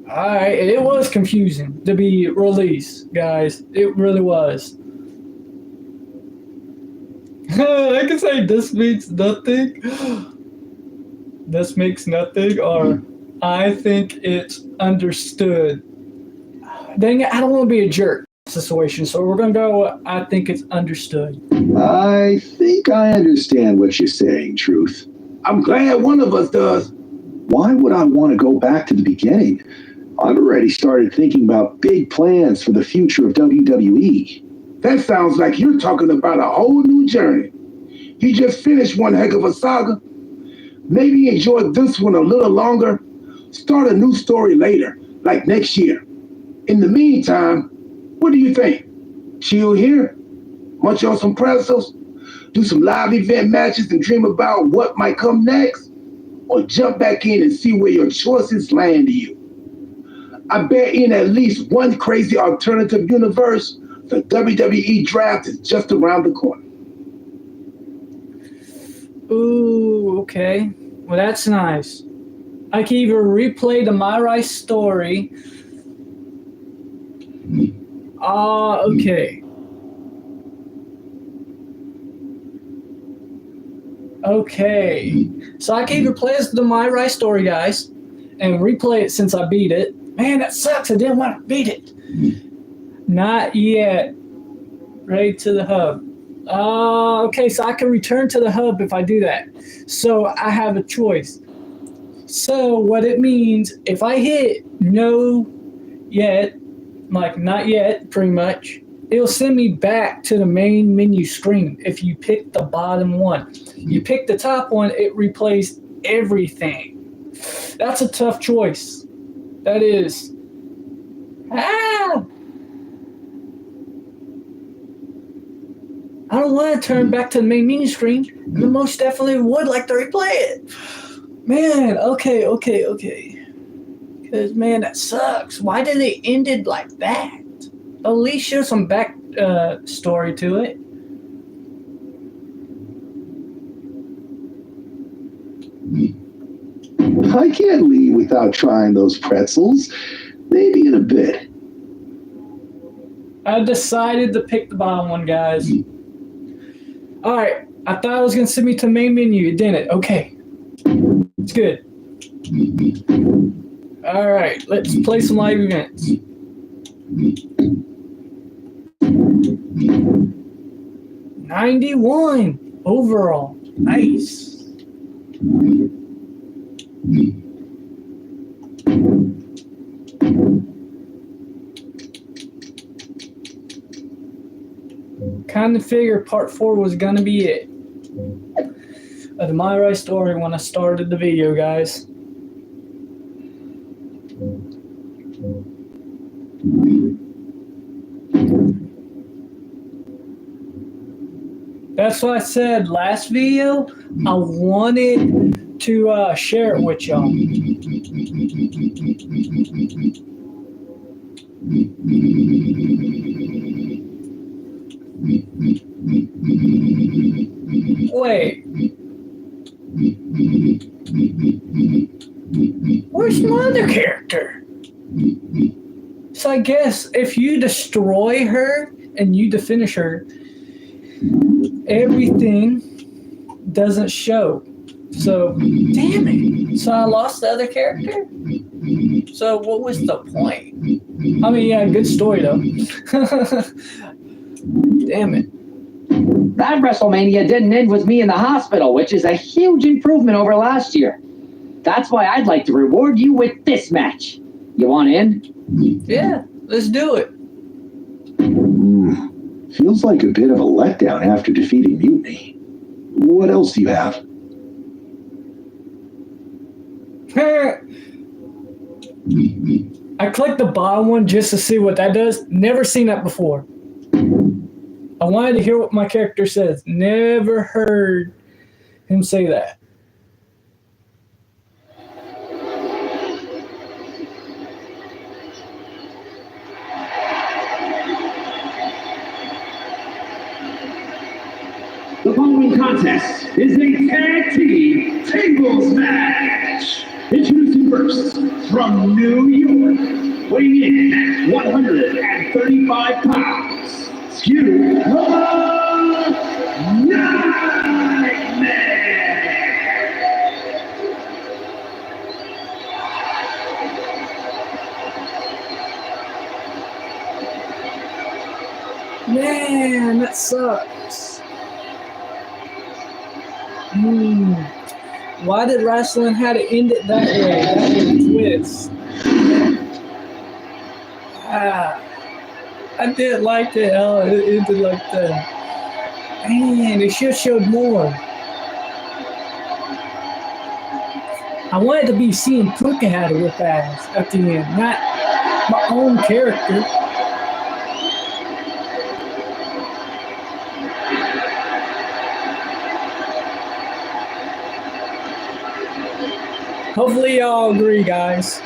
Alright, it was confusing to be released, guys. It really was. I can say this means nothing. This makes nothing, or I think it's understood. Dang it, I don't want to be a jerk. situation. So we're going to go, I think it's understood. I think I understand what you're saying, Truth. I'm glad one of us does. Why would I want to go back to the beginning? I've already started thinking about big plans for the future of WWE. That sounds like you're talking about a whole new journey. You just finished one heck of a saga. Maybe enjoy this one a little longer. Start a new story later, like next year. In the meantime, what do you think? Chill here? Munch on some pretzels? Do some live event matches and dream about what might come next? Or jump back in and see where your choices land you? I bet in at least one crazy alternative universe, the WWE draft is just around the corner. Ooh, okay. Well, that's nice. I can even replay the My Rice story. Okay. Okay. So I can either play as the My Rice story, guys, and replay it since I beat it. Man, that sucks. I didn't want to beat it. Not yet. Right to the hub. Okay, so I can return to the hub if I do that. So I have a choice. So what it means, if I hit no yet, like not yet, pretty much, it'll send me back to the main menu screen if you pick the bottom one. You pick the top one, it replays everything. That's a tough choice. That is. Ah! I don't want to turn back to the main menu screen, and I most definitely would like to replay it. Man, okay. Because, man, that sucks. Why did they end it like that? At least show some back story to it. I can't leave without trying those pretzels. Maybe in a bit. I decided to pick the bottom one, guys. All right. I thought it was going to send me to the main menu. It didn't. Okay. It's good. All right. Let's play some live events. $91 overall. Nice. Kind of figured part 4 was going to be it. The My Rice story when I started the video, guys. That's what I said last video. I wanted to share it with y'all. Wait. Where's my other character? So I guess if you destroy her and you finish her, everything doesn't show. So, damn it. So I lost the other character? So what was the point? I mean, yeah, good story though. Damn it. That WrestleMania didn't end with me in the hospital, which is a huge improvement over last year. That's why I'd like to reward you with this match. You want in? Yeah, let's do it. Feels like a bit of a letdown after defeating Mutiny. What else do you have? I clicked the bottom one just to see what that does. Never seen that before. I wanted to hear what my character says. Never heard him say that. The following contest is a tag team tables match. Introducing first, from New York, weighing in at 135 pounds, Skew Nightmare. Man, that sucks. Why did wrestling have to end it that way? That was a twist. I did like it how it ended like that. Man, they should have showed more. I wanted to be CM Punk had a whip ass at the end, not my own character. Hopefully y'all agree, guys.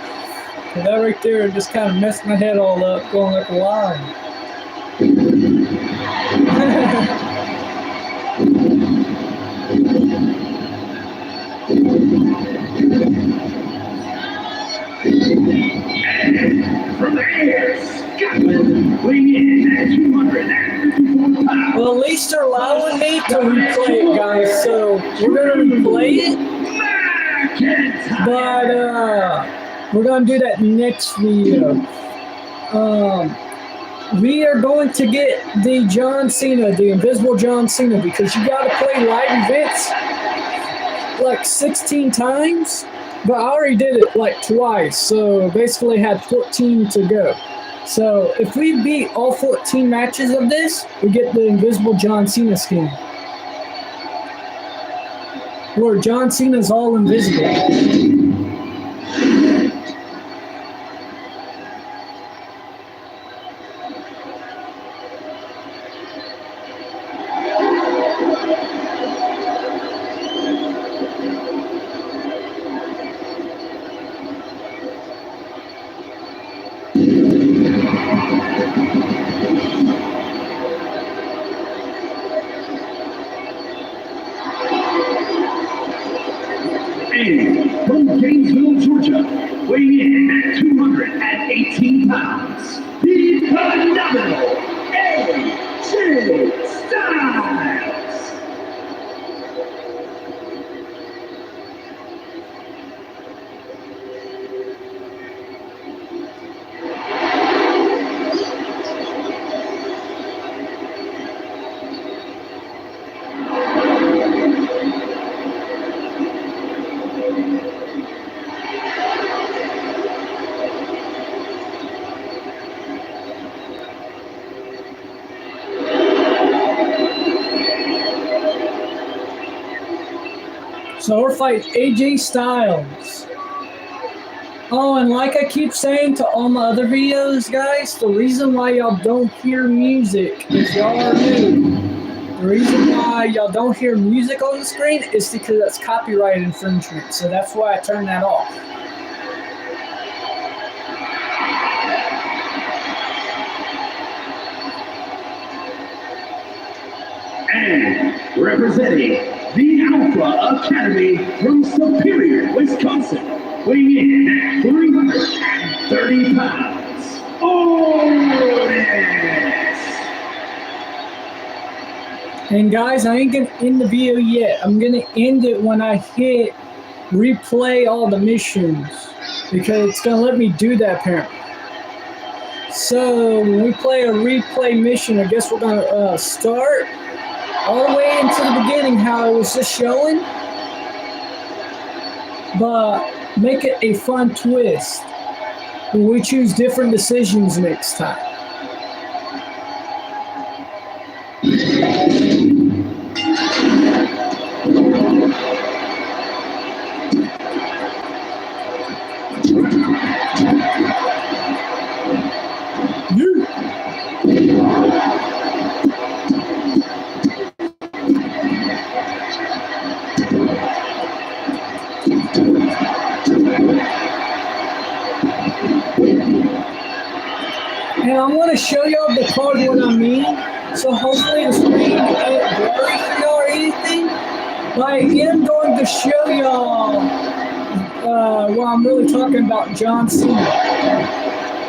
That right there just kind of messed my head all up, going like a line. From there, Scotland, weighing in at 254 pounds. Well, at least they're allowing me to replay it, guys. So we're gonna replay it. But we're gonna do that next video. We are going to get the John Cena, the Invisible John Cena, because you gotta play live events like 16 times. But I already did it like twice, so basically had 14 to go. So if we beat all 14 matches of this, we get the Invisible John Cena skin. Where John Cena's all invisible. And from Gainesville, Georgia, weighing in at 218 pounds, the phenomenal AJ Styles. So we're fighting AJ Styles. Oh, and like I keep saying to all my other videos, guys, the reason why y'all don't hear music is y'all are new. The reason why y'all don't hear music on the screen is because that's copyright infringement. So that's why I turned that off. And representing the Alpha Academy from Superior, Wisconsin, weighing in at 330 pounds, Otis. And guys, I ain't gonna end the video yet. I'm gonna end it when I hit replay all the missions, because it's gonna let me do that apparently. So when we play a replay mission, I guess we're gonna start all the way into the beginning, how it was just showing, but make it a fun twist when we choose different decisions next time. And I'm going to show y'all the card what I mean. So hopefully the screen ain't blurry for y'all or anything. But I am going to show y'all what I'm really talking about, John Cena.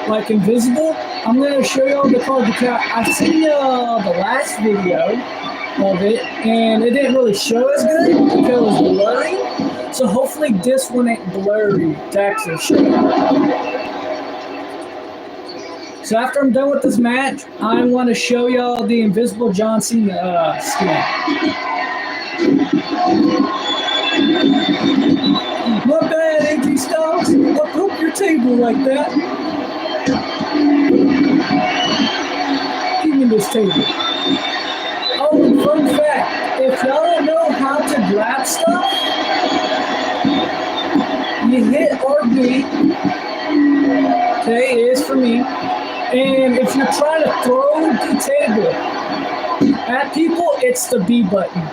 Like invisible. I'm going to show y'all the card because I've seen the last video of it and it didn't really show as good because it was blurry. So hopefully this one ain't blurry to actually show. So after I'm done with this match, I want to show y'all the Invisible John Cena skin. My bad, AJ Styles. Don't poke your table like that. Give me this table. Oh, and fun fact, if y'all don't know how to grab stuff, you hit RB. Okay, it is for me. And if you're trying to throw the table at people, it's the B button.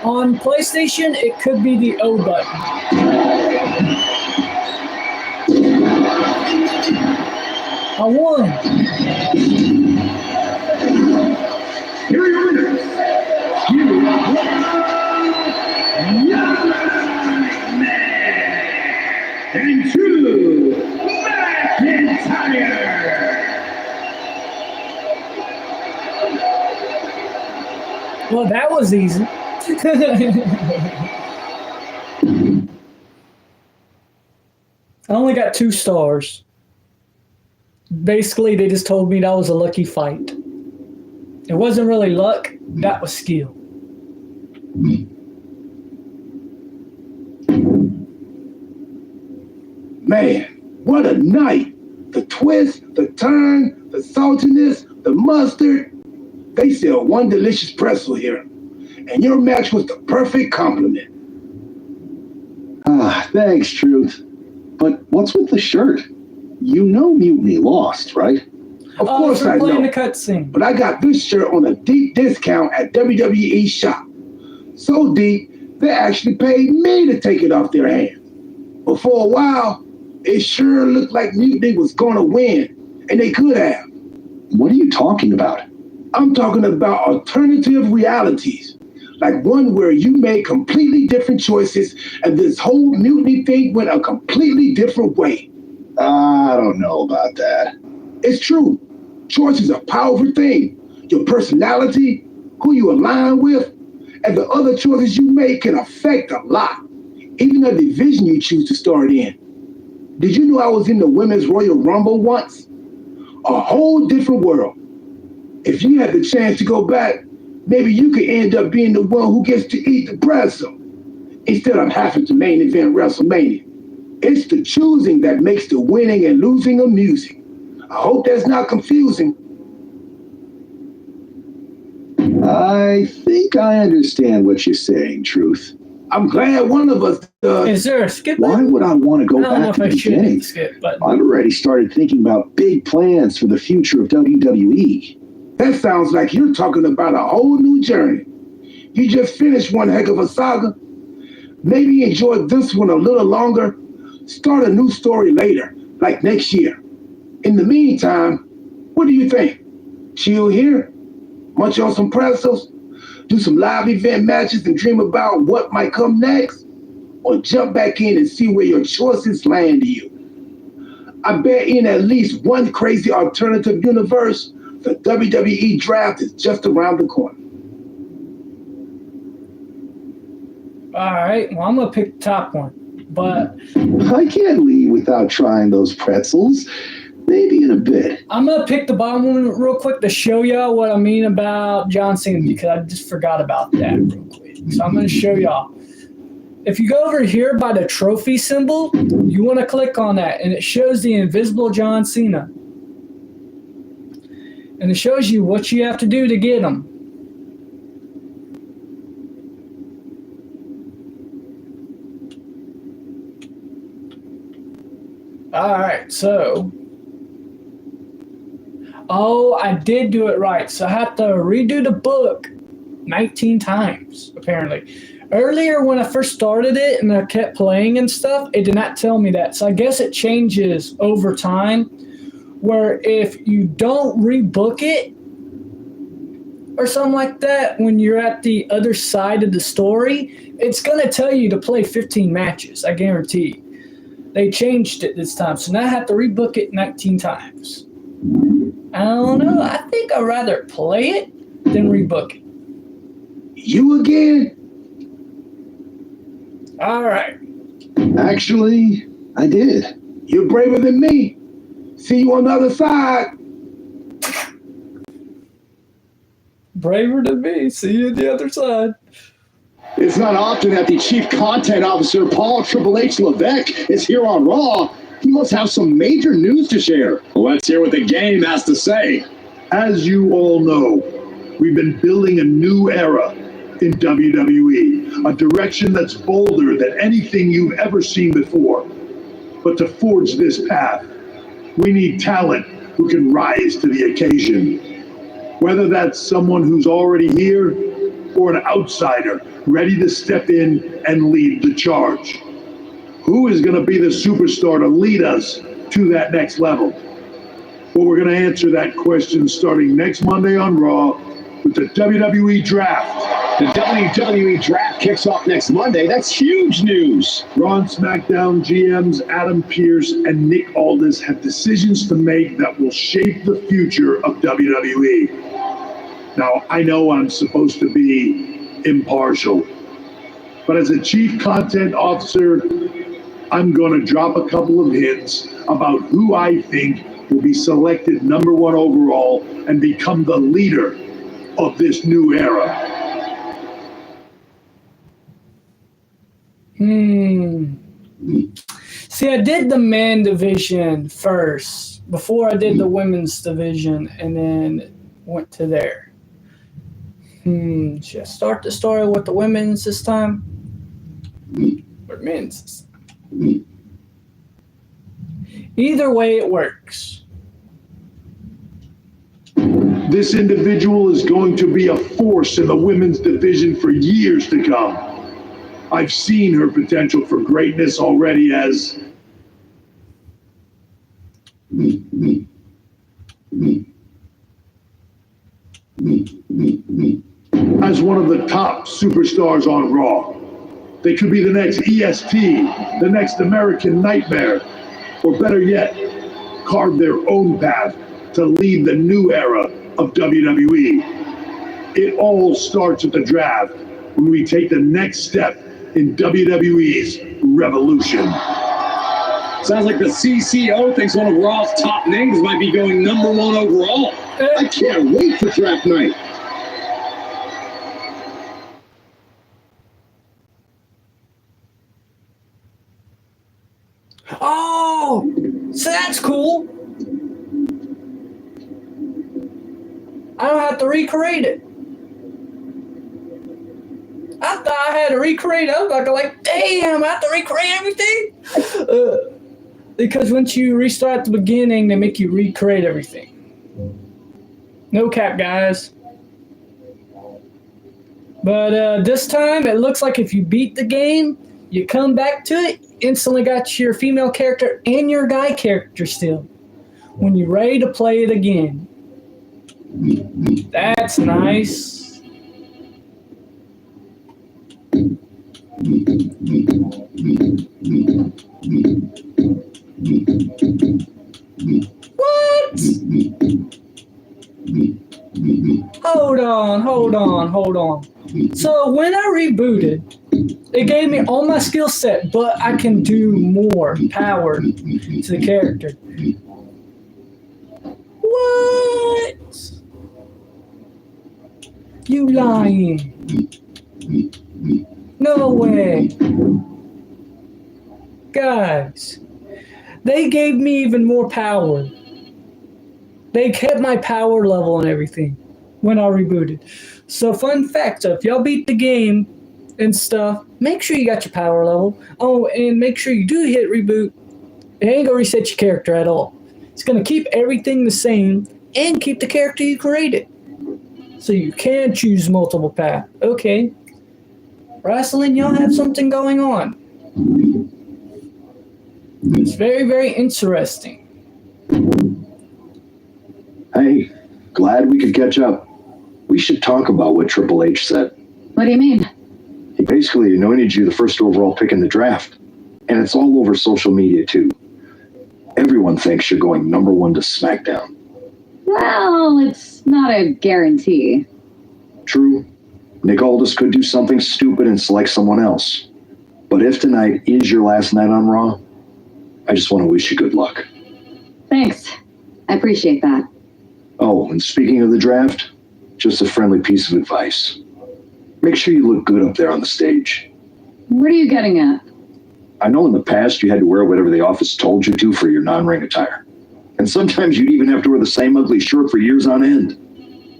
On PlayStation, it could be the O button. I won. Here are your winners. And Drew McIntyre. Well, that was easy. I only got 2 stars. Basically, they just told me that was a lucky fight. It wasn't really luck, that was skill. Man, what a night. The twist, the turn, the saltiness, the mustard. They sell one delicious pretzel here. And your match was the perfect compliment. Thanks, Truth. But what's with the shirt? You know Mutiny lost, right? Of course I playing know. the cutscene. But I got this shirt on a deep discount at WWE shop. So deep, they actually paid me to take it off their hands. But for a while, it sure looked like Mutiny was going to win. And they could have. What are you talking about? I'm talking about alternative realities. Like one where you made completely different choices and this whole Mutiny thing went a completely different way. I don't know about that. It's true. Choice is a powerful thing. Your personality, who you align with, and the other choices you make can affect a lot. Even the division you choose to start in. Did you know I was in the Women's Royal Rumble once? A whole different world. If you had the chance to go back, maybe you could end up being the one who gets to eat the pretzel instead of having to main event WrestleMania. It's the choosing that makes the winning and losing amusing. I hope that's not confusing. I think I understand what you're saying, Truth. I'm glad one of us does. Is there a skip Why button? would I want to go I don't know back to if the I should hit beginning? the skip button. I've already started thinking about big plans for the future of WWE. That sounds like you're talking about a whole new journey. You just finished one heck of a saga. Maybe enjoy this one a little longer. Start a new story later, like next year. In the meantime, what do you think? Chill here? Munch on some pretzels? Do some live event matches and dream about what might come next? Or jump back in and see where your choices land you? I bet in at least one crazy alternative universe, the WWE draft is just around the corner. All right, well, I'm going to pick the top one. But I can't leave without trying those pretzels. Maybe in a bit. I'm going to pick the bottom one real quick to show y'all what I mean about John Cena because I just forgot about that real quick. So I'm going to show y'all. If you go over here by the trophy symbol, you want to click on that, and it shows the Invisible John Cena. And it shows you what you have to do to get him. All right, so... Oh, I did do it right. So I have to redo the book 19 times, apparently. Earlier, when I first started it and I kept playing and stuff, it did not tell me that. So I guess it changes over time, where if you don't rebook it or something like that, when you're at the other side of the story, it's going to tell you to play 15 matches, I guarantee you. They changed it this time, so now I have to rebook it 19 times. I don't know. I think I'd rather play it than rebook it. You again? All right. Actually, I did. You're braver than me. See you on the other side. Braver than me. See you on the other side. It's not often that the chief content officer, Paul Triple H Levesque, is here on Raw. He must have some major news to share. Let's hear what the game has to say. As you all know, we've been building a new era in WWE, a direction that's bolder than anything you've ever seen before. But to forge this path, we need talent who can rise to the occasion. Whether that's someone who's already here or an outsider ready to step in and lead the charge. Who is going to be the superstar to lead us to that next level? Well, we're going to answer that question starting next Monday on Raw with the WWE Draft. The WWE Draft kicks off next Monday. That's huge news. Raw and SmackDown GMs Adam Pearce and Nick Aldis have decisions to make that will shape the future of WWE. Now, I know I'm supposed to be impartial, but as a chief content officer, I'm going to drop a couple of hints about who I think will be selected number one overall and become the leader of this new era. See, I did the men division first before I did the women's division, and then went to there. Should I start the story with the women's this time? Or men's this time? Either way, it works. This individual is going to be a force in the women's division for years to come. I've seen her potential for greatness already as one of the top superstars on Raw. They could be the next EST, the next American Nightmare, or better yet, carve their own path to lead the new era of WWE. It all starts at the draft when we take the next step in WWE's revolution. Sounds like the CCO thinks one of Raw's top names might be going number one overall. I can't wait for draft night. Oh, so that's cool. I don't have to recreate it. I thought I had to recreate it. I was like, damn, I have to recreate everything? Because once you restart at the beginning, they make you recreate everything. No cap, guys. But this time, it looks like if you beat the game, you come back to it, instantly got your female character and your guy character still when you're ready to play it again. That's nice. What? Hold on. So when I rebooted, it gave me all my skill set, but I can do more power to the character. What? You lying. No way. Guys, they gave me even more power. They kept my power level and everything when I rebooted. So fun fact, so if y'all beat the game and stuff, make sure you got your power level. Oh, and make sure you do hit reboot. It ain't gonna reset your character at all. It's gonna keep everything the same and keep the character you created. So you can choose multiple paths. Okay. Wrestling, y'all have something going on. It's very, very interesting. Hey, glad we could catch up. We should talk about what Triple H said. What do you mean? He basically anointed you the first overall pick in the draft. And it's all over social media, too. Everyone thinks you're going number one to SmackDown. Well, it's not a guarantee. True. Nick Aldis could do something stupid and select someone else. But if tonight is your last night on Raw, I just want to wish you good luck. Thanks. I appreciate that. Oh, and speaking of the draft, Just a friendly piece of advice. Make sure you look good up there on the stage. What are you getting at? I know in the past you had to wear whatever the office told you to for your non-ring attire. And sometimes you'd even have to wear the same ugly shirt for years on end.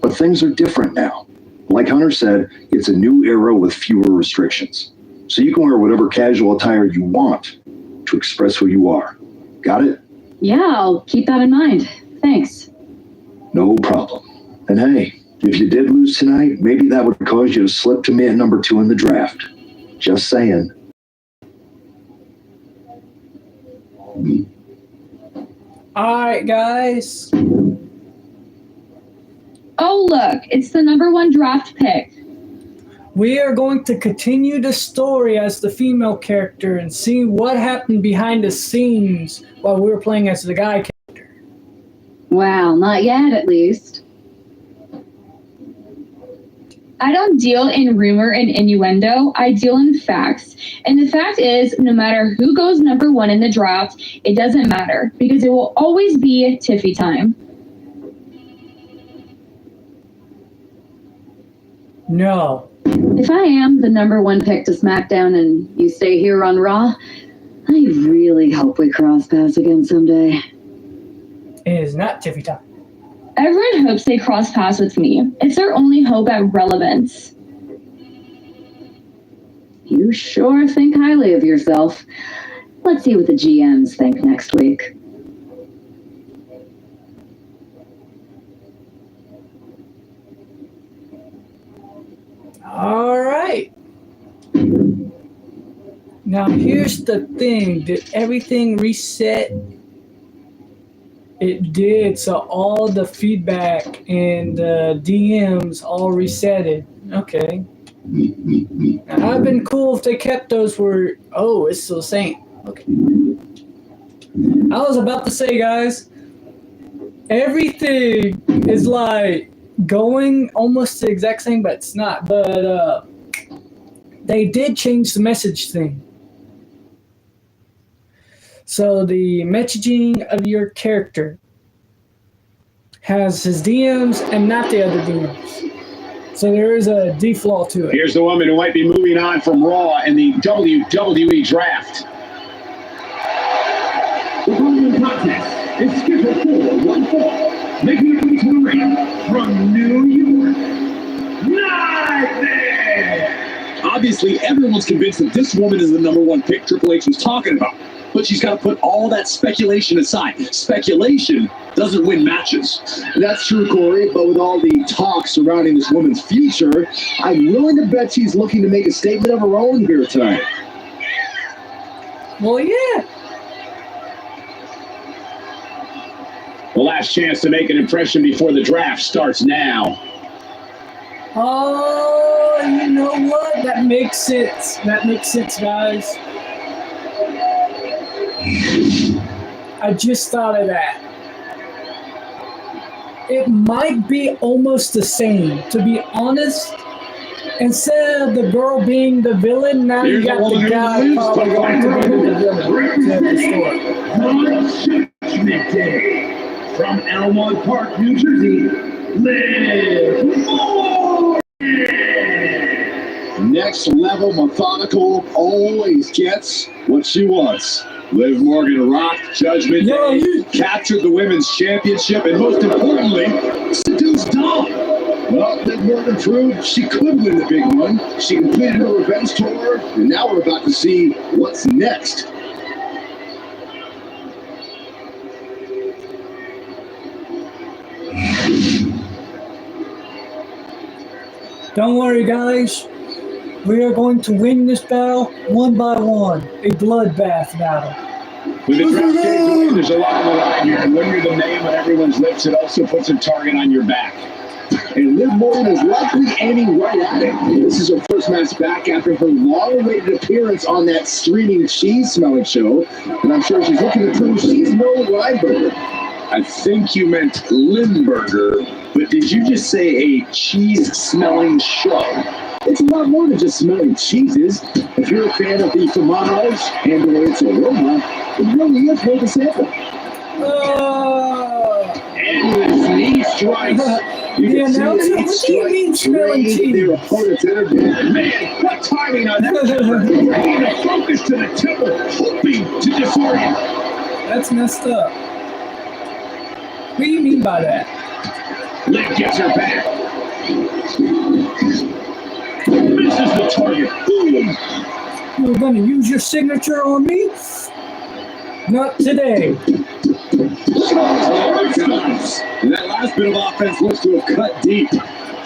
But things are different now. Like Hunter said, it's a new era with fewer restrictions. So you can wear whatever casual attire you want to express who you are. Got it? Yeah, I'll keep that in mind. Thanks. No problem. And hey, if you did lose tonight, maybe that would cause you to slip to me at number 2 in the draft. Just saying. Alright, guys. Oh, look, it's the number 1 draft pick. We are going to continue the story as the female character and see what happened behind the scenes while we were playing as the guy character. Well, not yet, at least. I don't deal in rumor and innuendo. I deal in facts. And the fact is, no matter who goes number 1 in the draft, it doesn't matter because it will always be Tiffy time. No. If I am the number 1 pick to SmackDown and you stay here on Raw, I really hope we cross paths again someday. It is not Tiffy time. Everyone hopes they cross paths with me. It's their only hope at relevance. You sure think highly of yourself. Let's see what the GMs think next week. All right. Now here's the thing. Did everything reset? It did. So all the feedback and DMs all resetted. Okay. Now, I've been cool if they kept those where, oh, it's still the same. Okay. I was about to say, guys, everything is like going almost the exact same, but it's not. But they did change the message thing. So the messaging of your character has his DMs and not the other DMs. So there is a default to it. Here's the woman who might be moving on from Raw in the WWE Draft. The following contest is scheduled for one fall, making her way to the ring from New York, Nightmare! Obviously, everyone's convinced that this woman is the number 1 pick Triple H was talking about. But she's got to put all that speculation aside. Speculation doesn't win matches. That's true, Corey, but with all the talk surrounding this woman's future, I'm willing to bet she's looking to make a statement of her own here tonight. Well, yeah. The last chance to make an impression before the draft starts now. Oh, you know what? That makes sense. That makes sense, guys. I just thought of that. It might be almost the same. To be honest, instead of the girl being the villain, now you got the guy probably going to be the villain. Judgment Day from Elmwood Park, New Jersey. Liv Morgan. Next level methodical, always gets what she wants. Liv Morgan rocked Judgment Day, captured the Women's Championship, and most importantly, seduced Dom. Well, Liv Morgan proved she could win the big one. She completed her revenge tour, and now we're about to see what's next. Don't worry, guys. We are going to win this battle one by one. A bloodbath battle. With the draft days away, there's a lot on the line here. And when you're the name on everyone's lips, it also puts a target on your back. And Liv Morgan is likely aiming right at it. This is her first match back after her long-awaited appearance on that streaming cheese-smelling show. And I'm sure she's looking to prove she's no Lineberger. I think you meant Limburger, but did you just say a cheese-smelling show? It's a lot more than just smelling cheeses. If you're a fan of the fromage and or its aroma, it really is worth a sample. And with knee strikes You The can see announcer, that each what do you mean strike smelling drained their cheese? opponent's energy. Man, what timing on that! Bringing the focus to the temple, hoping to disorient. That's messed up. What do you mean by that? Liv gets her back. Misses the target. Boom. You're gonna use your signature on me? Not today. And that last bit of offense looks to have cut deep.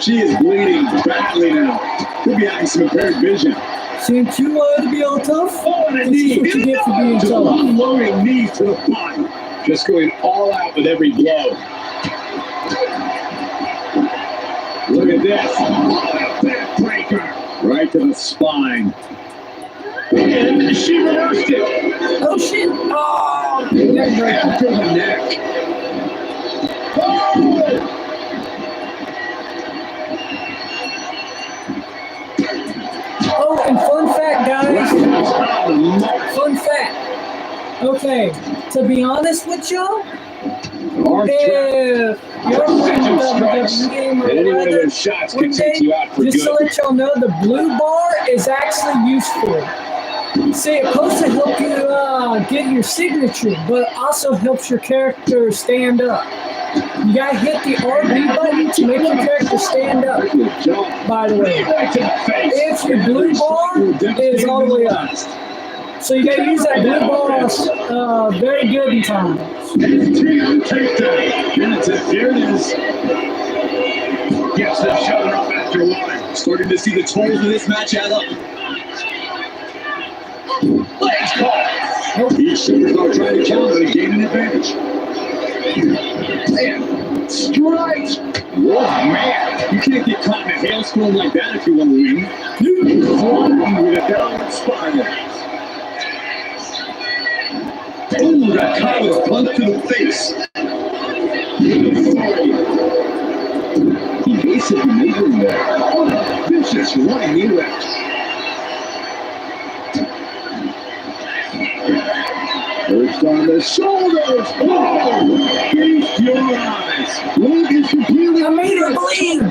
She is bleeding badly now. Could be having some impaired vision. Seem too low to be all tough? Oh, and a This knee. is what you get for being Just tough. unloading knees to the body. Just going all out with every blow. Look at this. Backbreaker. Right to the spine. And she reversed it. Oh shit! Oh! After the neck. Oh! Oh, and fun fact, guys. Fun fact. Okay, to be honest with y'all, Arm trap. if you're playing the WWE game or And any one of whatever, those shots one can take day, you out for just good. to let y'all know, the blue bar is actually useful. See, it's supposed to help you get your signature, but also helps your character stand up. You gotta hit the RB button to make your character stand up, by the way. If your blue bar is all the way up. So you gotta use that blue bar very good in time. Here it is. Gets the shoulder up after one. Starting to see the tolls of this match add up. Legs caught. He should start trying to counter and gain an advantage. Man, strikes. Whoa, man. You can't get caught in a hailstorm like that if you want to win. You flying with a downward spiral. Ooh, got caught with a punch to the face. He basically made him there. What a vicious running knee lift. Perched on the shoulders. Oh, feast your eyes. Look is completely. I made her bleed!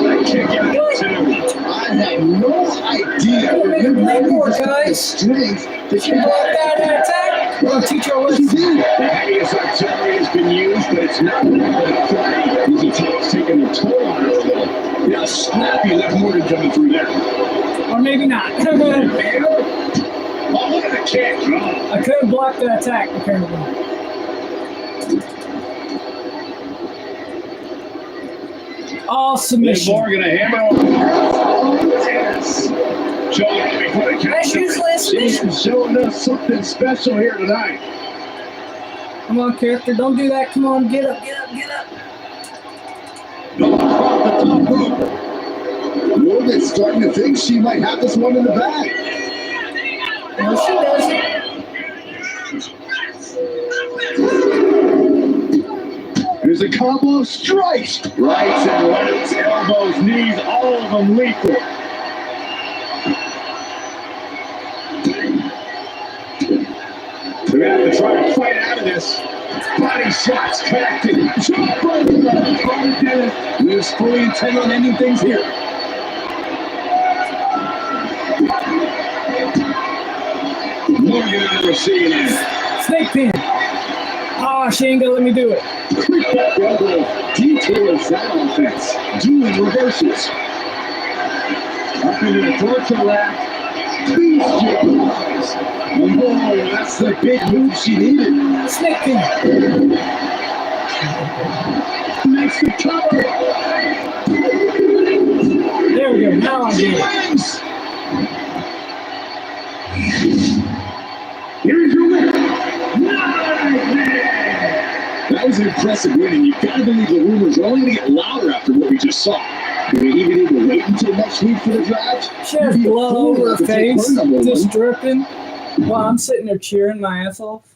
I can't get it too. I had no idea. We'll make her bleed more, guys. Strength to She blocked that attack. We're gonna teach her a lesson. The heaviest artillery has been used, but it's not enough. These attacks taking a toll on her a little. Yeah, Snappy left Morgan coming through there. Or maybe not. Oh, look at the kick. Oh. I couldn't block the attack, apparently. All Liv submission. Morgan a hammer. Oh, yes. Showing up before the That's usually a submission. She's showing us something special here tonight. Come on, character. Don't do that. Come on. Get up, get up, get up. Off the top rope. Morgan's starting to think she might have this one in the bag. No, she doesn't. There's a combo of strikes. Rights and lefts, elbows, knees, all of them lethal. They're going to have to try to fight out of this. Body shots connected. Liv's fully intent on ending things here. Morgan on the receiving end. Snake pin. Ah, she ain't gonna let me do it. Quick back elbow detours that offense. Doing reverses. Up into the torture lap. Beast your eyes. Whoa, that's the big move she needed. Snake pin. Makes the cover. There we go. Now I She get it. wins. Here's your winner. Nightmare. That was an impressive win, and you gotta believe the rumors are only gonna get louder after what we just saw. Do we even need to wait until next week for the draft? She has blood all over her face, just dripping, while I'm sitting there cheering my ass off.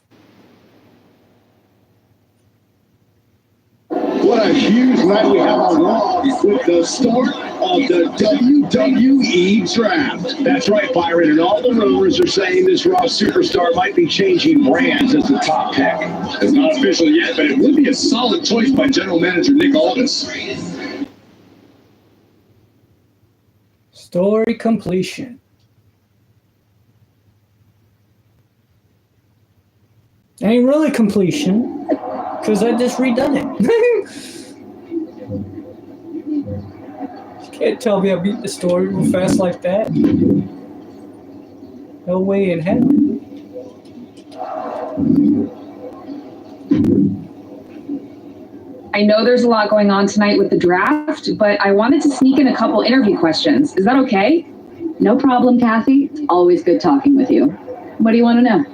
What a huge night we have on Raw with the start of the WWE Draft. That's right, Byron, and all the rumors are saying this Raw superstar might be changing brands as the top pick. It's not official yet, but it would be a solid choice by General Manager Nick Aldis. Story completion. Ain't really completion, because I just redone it. You can't tell me I beat the story real fast like that. No way in hell. I know there's a lot going on tonight with the draft, but I wanted to sneak in a couple interview questions. Is that okay? No problem, Kathy. It's always good talking with you. What do you want to know?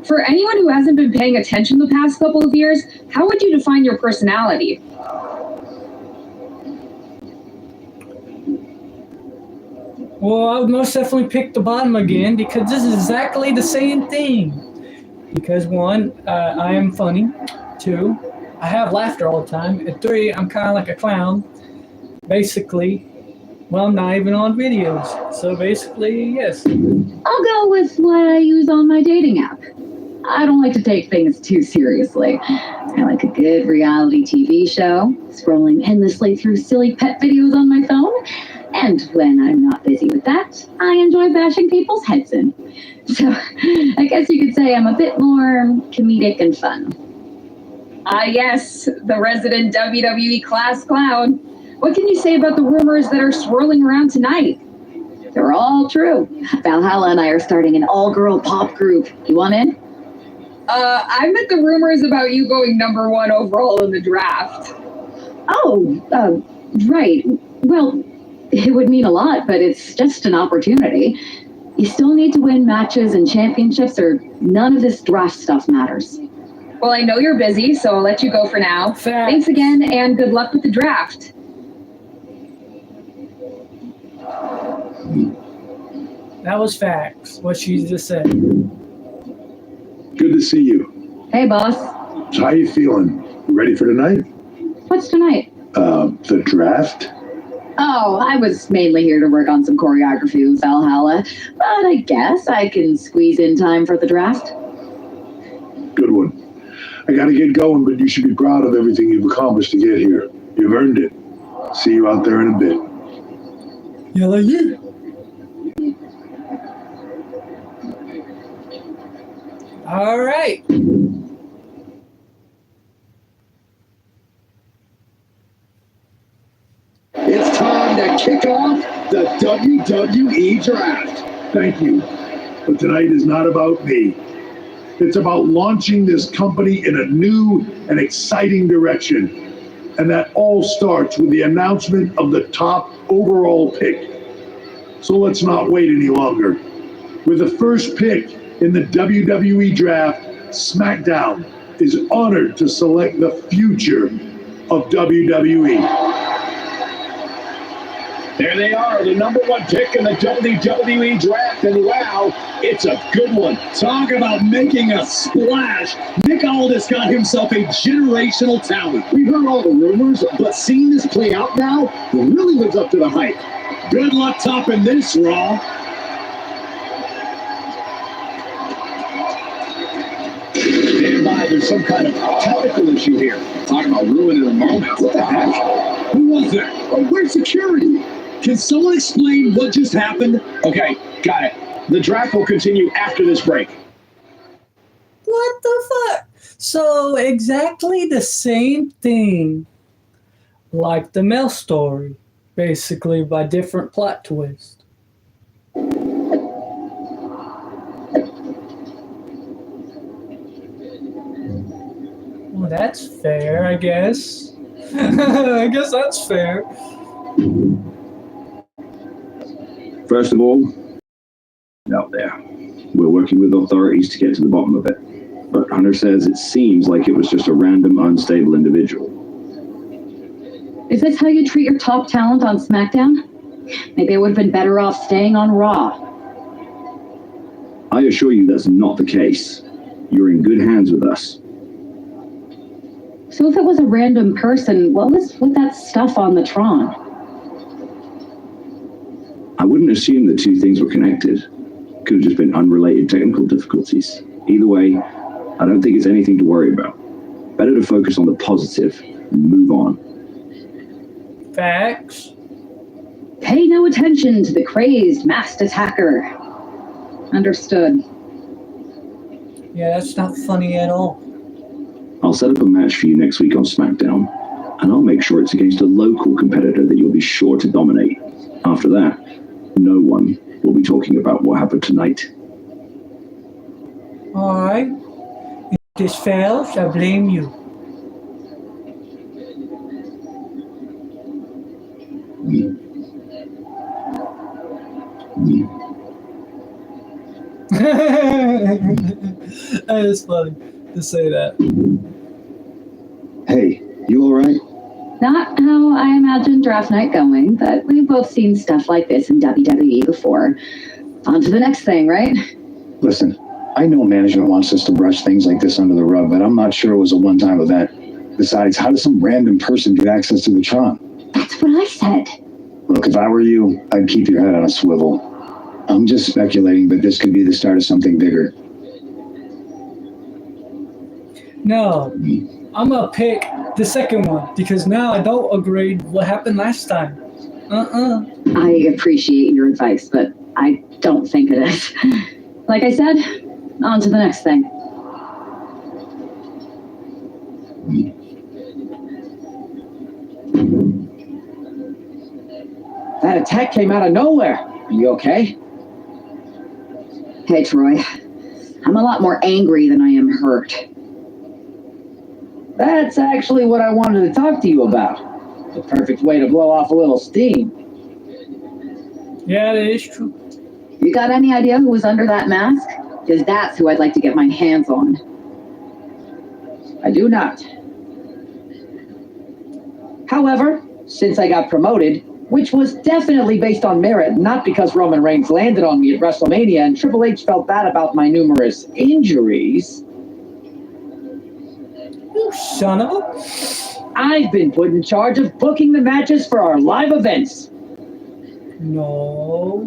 For anyone who hasn't been paying attention the past couple of years, how would you define your personality? Well, I would most definitely pick the bottom again, because this is exactly the same thing. Because one, I am funny. Two, I have laughter all the time. And three, I'm kind of like a clown. Basically, well, I'm not even on videos. So basically, yes. I'll go with what I use on my dating app. I don't like to take things too seriously. I like a good reality TV show, scrolling endlessly through silly pet videos on my phone. And when I'm not busy with that, I enjoy bashing people's heads in. So I guess you could say I'm a bit more comedic and fun. Ah, yes, the resident WWE class clown. What can you say about the rumors that are swirling around tonight? They're all true. Valhalla and I are starting an all-girl pop group. You want in? I meant the rumors about you going number 1 overall in the draft. Oh, right. Well, it would mean a lot, but it's just an opportunity. You still need to win matches and championships, or none of this draft stuff matters. Well, I know you're busy, so I'll let you go for now. Thanks again, and good luck with the draft. That was facts, what she just said. Good to see you. Hey, boss. So how you feeling? You ready for tonight? What's tonight? The draft? Oh, I was mainly here to work on some choreography with Valhalla, but I guess I can squeeze in time for the draft. Good one. I gotta get going, but you should be proud of everything you've accomplished to get here. You've earned it. See you out there in a bit. Yeah, like you. All right. It's time to kick off the WWE Draft. Thank you. But tonight is not about me. It's about launching this company in a new and exciting direction. And that all starts with the announcement of the top overall pick. So let's not wait any longer. With the first pick in the WWE Draft, SmackDown is honored to select the future of WWE. There they are, the number 1 pick in the WWE Draft, and wow, it's a good one. Talk about making a splash. Nick Aldis got himself a generational talent. We heard all the rumors, but seeing this play out now really lives up to the hype. Good luck topping this, Raw. Stand by, there's some kind of technical issue here. Talking about ruining the moment. What the heck? Who was that? Oh, where's security? Can someone explain what just happened? Okay, got it. The draft will continue after this break. What the fuck? So exactly the same thing like the Mel story, basically by different plot twist. Well, that's fair, I guess. I guess that's fair. First of all, out there, we're working with authorities to get to the bottom of it. But Hunter says it seems like it was just a random, unstable individual. Is this how you treat your top talent on SmackDown? Maybe I would have been better off staying on Raw. I assure you that's not the case. You're in good hands with us. So if it was a random person, what was with that stuff on the Tron? I wouldn't assume the two things were connected. Could have just been unrelated technical difficulties. Either way, I don't think it's anything to worry about. Better to focus on the positive and move on. Facts. Pay no attention to the crazed masked attacker. Understood. Yeah, that's not funny at all. I'll set up a match for you next week on SmackDown, and I'll make sure it's against a local competitor that you'll be sure to dominate. After that, no one will be talking about what happened tonight. Alright. If this fails, I blame you. That is funny to say that. Hey, you alright? Not how I imagined draft night going, but we've both seen stuff like this in WWE before. On to the next thing, right? Listen, I know management wants us to brush things like this under the rug, but I'm not sure it was a one-time event. Besides, how does some random person get access to the Tron? That's what I said. Look, if I were you, I'd keep your head on a swivel. I'm just speculating, but this could be the start of something bigger. No, I'm gonna pick the second one because now I don't agree with what happened last time. I appreciate your advice, but I don't think it is. Like I said, on to the next thing. That attack came out of nowhere. Are you okay? Hey, Troy. I'm a lot more angry than I am hurt. That's actually what I wanted to talk to you about. The perfect way to blow off a little steam. Yeah, that is true. You got any idea who was under that mask? Because that's who I'd like to get my hands on. I do not. However, since I got promoted, which was definitely based on merit, not because Roman Reigns landed on me at WrestleMania and Triple H felt bad about my numerous injuries, You son of a... I've been put in charge of booking the matches for our live events. No.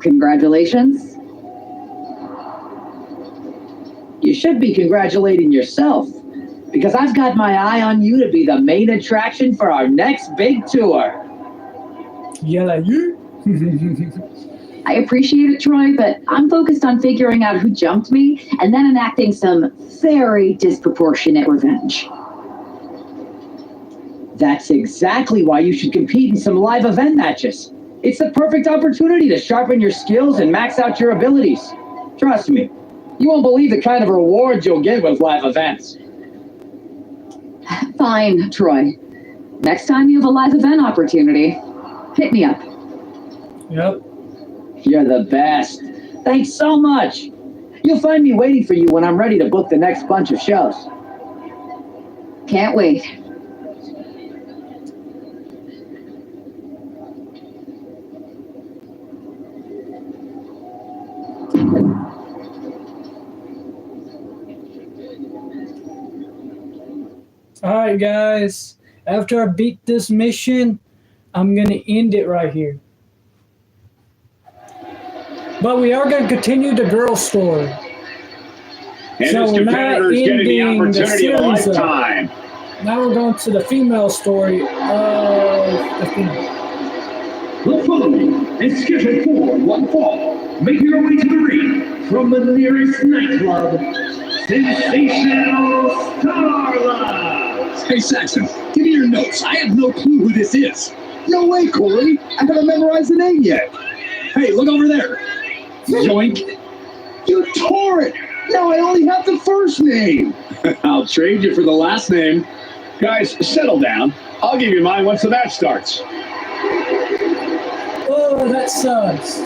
Congratulations. You should be congratulating yourself, because I've got my eye on you to be the main attraction for our next big tour. Yeah, like you. I appreciate it, Troy, but I'm focused on figuring out who jumped me and then enacting some very disproportionate revenge. That's exactly why you should compete in some live event matches. It's the perfect opportunity to sharpen your skills and max out your abilities. Trust me, you won't believe the kind of rewards you'll get with live events. Fine, Troy. Next time you have a live event opportunity, hit me up. Yep. You're the best. Thanks so much. You'll find me waiting for you when I'm ready to book the next bunch of shows. Can't wait. Alright, guys. After I beat this mission, I'm going to end it right here. But we are going to continue the girl story. And So his we're not competitors getting the ending the opportunity of a series up. lifetime. Now we're going to the female story of the female. The following is scheduled for one fall. Making her way to the ring from the nearest nightclub, Sensational Starla. Hey, Saxon, give me your notes. I have no clue who this is. No way, Corey. I haven't memorized the name yet. Hey, look over there. Yoink. You tore it. Now I only have the first name. I'll trade you for the last name. Guys, settle down. I'll give you mine once the match starts. Oh, that sucks.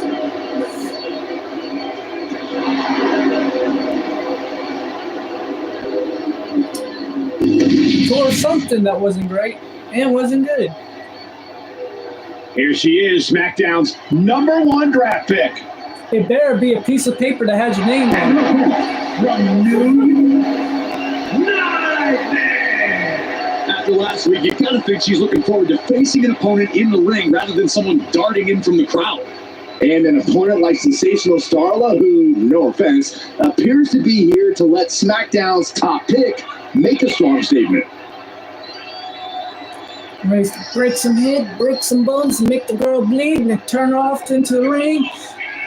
Or something that wasn't great and wasn't good. Here she is, SmackDown's #1 draft pick. It better be a piece of paper that has your name on it. From New York, last week, you gotta think she's looking forward to facing an opponent in the ring rather than someone darting in from the crowd. And an opponent like Sensational Starla, who, no offense, appears to be here to let SmackDown's top pick make a strong statement. Ready to break some head, break some bones, and make the girl bleed, and then turn her off into the ring,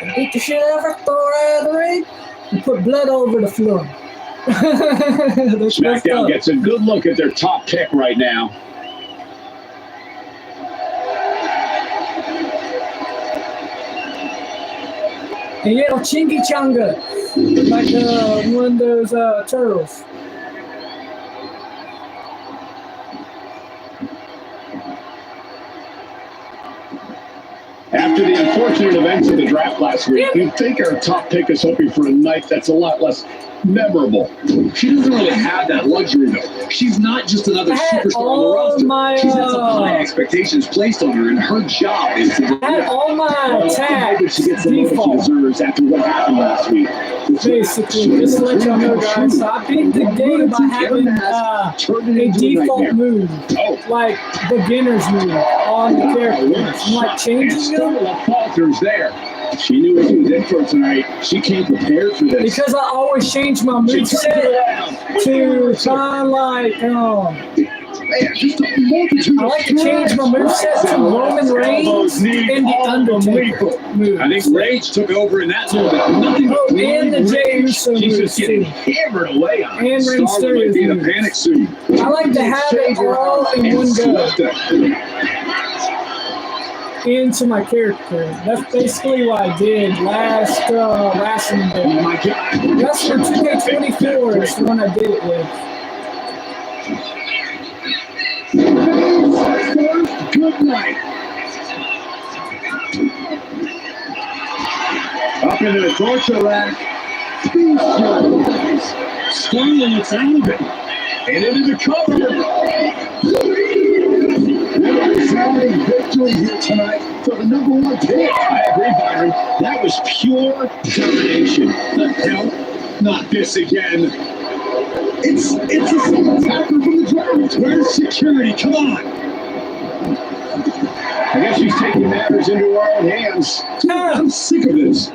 and beat the shit out of her, throw her out of the ring, and put blood over the floor. SmackDown gets a good look at their top pick right now. And yeah, Chingy Changa, like one of those turtles. After the unfortunate events of the draft last week, you'd think our top pick is hoping for a night that's a lot less memorable. She doesn't really have that luxury, though. She's not just another superstar on the roster. She's had some high expectations placed on her, and her job is to had all my tags she gets the moment she deserves after what happened last week. Basically, just to let y'all know, guys, so I beat the game by having a default move, like beginner's move on the characters. I'm like changing them. Falters there. She knew what she was in for tonight. She came prepared for this. Because I always change my moveset to kind of like, I like to change my moveset to Roman Reigns and the Undertaker move. I think Rage took over in that moment. And the Jey Uso She's moves just getting too. hammered away on. And Rey Mysterio's in a moves. panic suit. I like to have it all in one go into my character. That's basically what I did last Wrestling Day. Oh my God. That's for 2K24 is the one I did it with. Good night. Up into the torture rack. Sterling looks out of it. And into the cover. Resounding victory here tonight for the #1 pick. I agree, Byron. That was pure domination. The hell? Not this again. It's a solo attacker from the draft. Where's security? Come on. I guess she's taking matters into her own hands. I'm sick of this.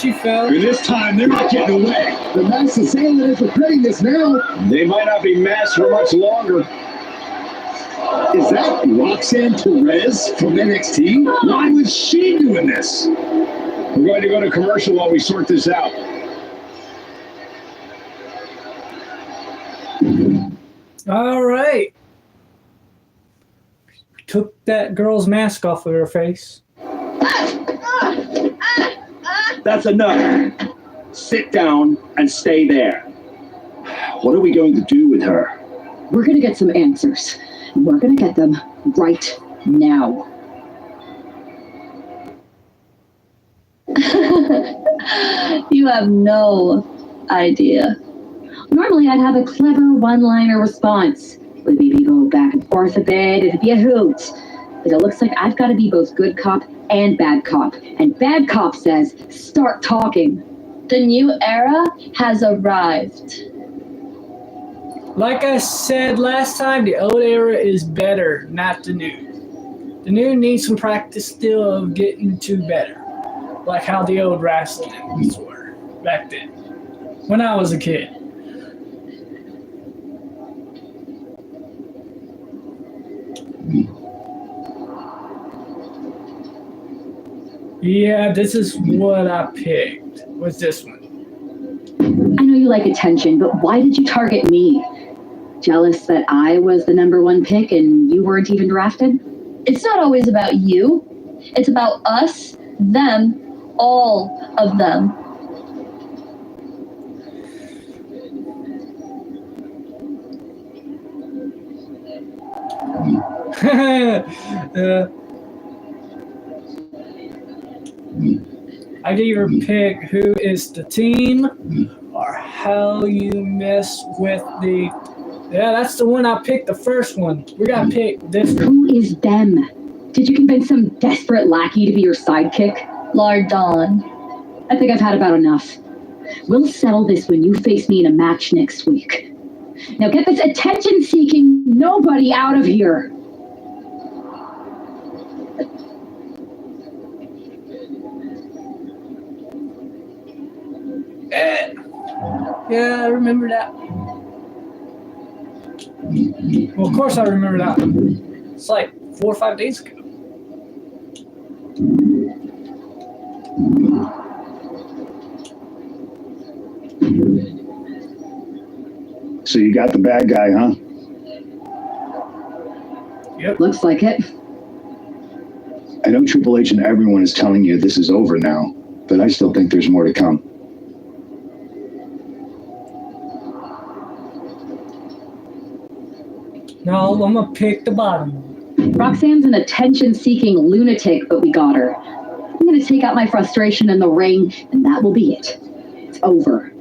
She fell. And this time, they're not getting away. The masked assailant is regretting this now. They might not be masked for much longer. Is that Roxanne Perez from NXT? Why was she doing this? We're going to go to commercial while we sort this out. All right. Took that girl's mask off of her face. That's enough. Sit down and stay there. What are we going to do with her? We're going to get some answers. And we're going to get them right now. You have no idea. Normally, I'd have a clever one-liner response. We'd maybe go back and forth a bit. It'd be a hoot. But it looks like I've got to be both good cop and bad cop. And bad cop says, start talking. The new era has arrived. Like I said last time, the old era is better, not the new. The new needs some practice still of getting to better. Like how the old wrestlings were back then, when I was a kid. Yeah, this is what I picked, was this one. I know you like attention, but why did you target me? Jealous that I was the #1 pick and you weren't even drafted? It's not always about you. It's about us, them, all of them. I gave her pick who is the team or how you mess with the... Yeah, that's the one I picked, the first one. We gotta pick this one. Who is them? Did you convince some desperate lackey to be your sidekick? Lardon. I think I've had about enough. We'll settle this when you face me in a match next week. Now get this attention-seeking nobody out of here. Yeah, I remember that. Well, of course I remember that. It's like 4 or 5 days ago. So you got the bad guy, huh? Yep. Looks like it. I know Triple H and everyone is telling you this is over now, but I still think there's more to come. No, I'm gonna pick the bottom. Roxanne's an attention-seeking lunatic, but we got her. I'm gonna take out my frustration in the ring, and that will be it. It's over.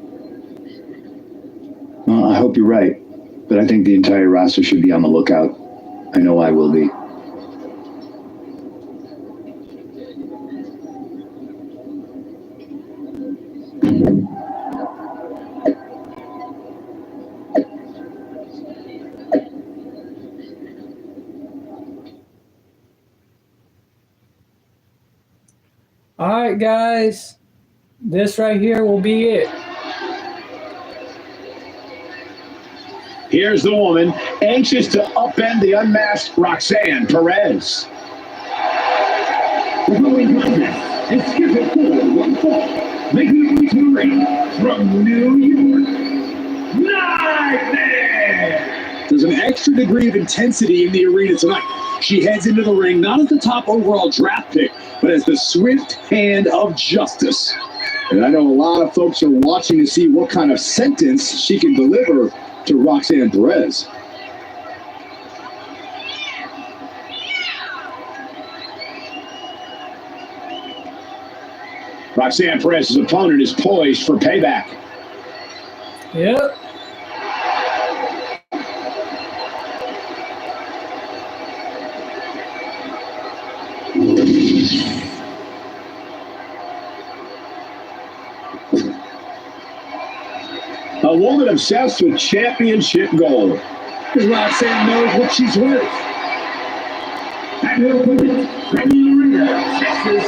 Well, I hope you're right, but I think the entire roster should be on the lookout. I know I will be. All right, guys. This right here will be it. Here's the woman, anxious to upend the unmasked Roxanne Perez. The following contest is scheduled for one fall, making her way to the ring from New York, Nightmare! There's an extra degree of intensity in the arena tonight. She heads into the ring not as the top overall draft pick, but as the swift hand of justice. And I know a lot of folks are watching to see what kind of sentence she can deliver to Roxanne Perez. Roxanne Perez's opponent is poised for payback. Yep. A woman obsessed with championship gold. Because Roxanne knows what she's worth. And her opponent, from the arena, Texas,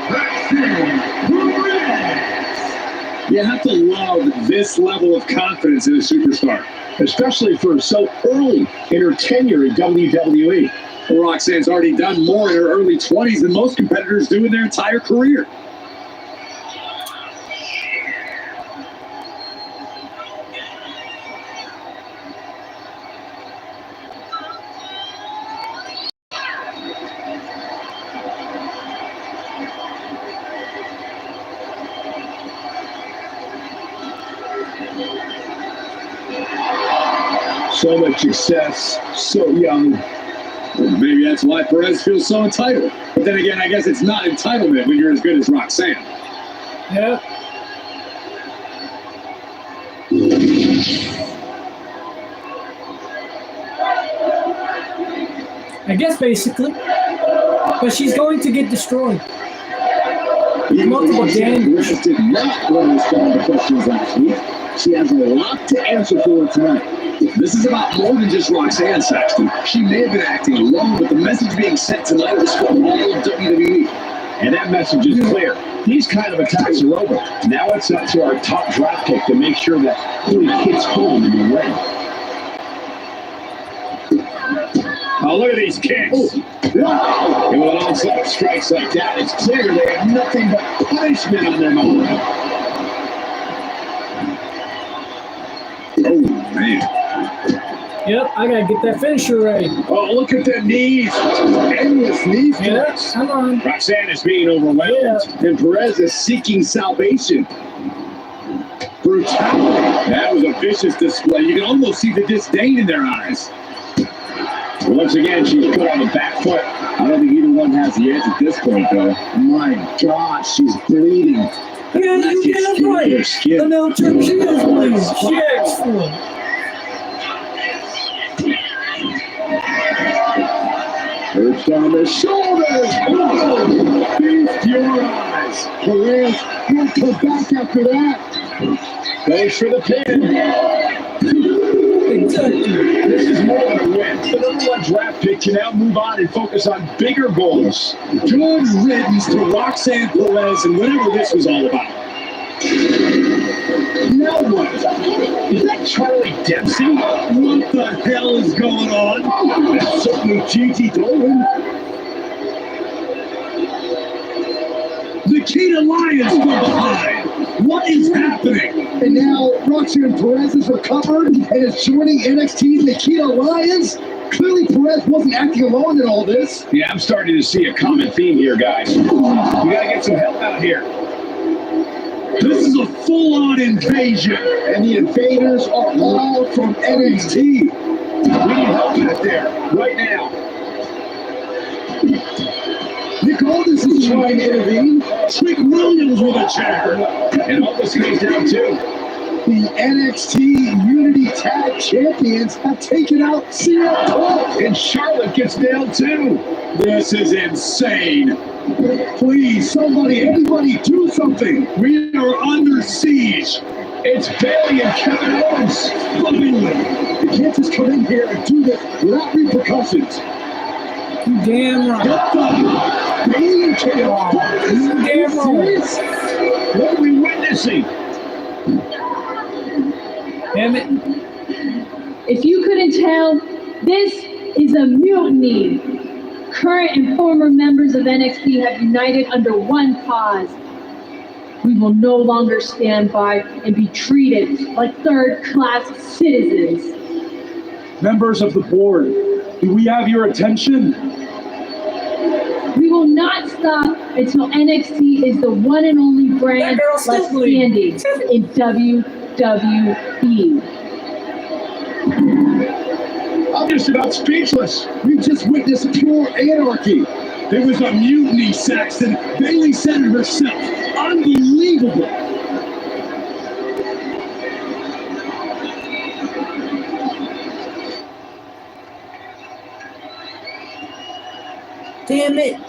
Roxanne Perez! You have to love this level of confidence in a superstar, especially for so early in her tenure in WWE. Roxanne's already done more in her early 20s than most competitors do in their entire career. So much success, so young. Well, maybe that's why Perez feels so entitled. But then again, I guess it's not entitlement when you're as good as Roxanne. Yep. I guess basically. But she's going to get destroyed. Multiple games. Perez did not want to respond to questions last week. She has a lot to answer for tonight. This is about more than just Roxanne Saxton. She may have been acting alone, but the message being sent tonight was for all of WWE. And that message is clear. These kind of attacks are over. Now it's up to our top draft pick to make sure that he hits home in the ring. Oh, look at these kicks. Wow. And with onslaught strikes like that, it's clear they have nothing but punishment on their mind. Oh, man. Yep, I gotta get that finisher ready. Oh, look at the knees. Endless knees. Yeah, come on. Roxanne is being overwhelmed, and Perez is seeking salvation. Brutality. That was a vicious display. You can almost see the disdain in their eyes. Once again, she's put on the back foot. I don't think either one has the edge at this point, though. My gosh, she's bleeding. Yeah, you get it right. The no term she is bleeding. She excellent. Perched on the shoulders. Oh, feast your eyes. Perez won't come back after that. Goes for the pin. exactly. This is more than a win. The number one draft pick can now move on and focus on bigger goals. Good riddance to Roxanne Perez and whatever this was all about. Now what? Is that Charlie Dempsey? What the hell is going on? That's certainly Gigi Dolan. Nikita Lyons from behind. What is happening? And now Roxanne Perez has recovered and is joining NXT's Nikita Lyons. Clearly Perez wasn't acting alone in all this. Yeah, I'm starting to see a common theme here, guys. We gotta get some help out here. This is a full-on invasion. And the invaders are all from NXT. We need help out there, right now. Nick Aldis is trying to intervene. Trick Williams with a chair. And Aldis goes down too. The NXT Unity Tag Champions have taken out CM Punk. And Charlotte gets nailed too. This is insane. Please, somebody, anybody do something. We are under siege. It's Bailey and Kevin Owens. Finally. You can't just come in here and do this without repercussions. Damn right. Bailey and Kevin Owens. Damn right. What are we witnessing? Damn it. If you couldn't tell, this is a mutiny. Current and former members of NXT have united under one cause. We will no longer stand by and be treated like third-class citizens. Members of the board, do we have your attention? We will not stop until NXT is the one and only brand left standing in WWE. I'm just about speechless. We just witnessed pure anarchy. There was a mutiny, Saxton. Bailey said it herself. Unbelievable. Damn it.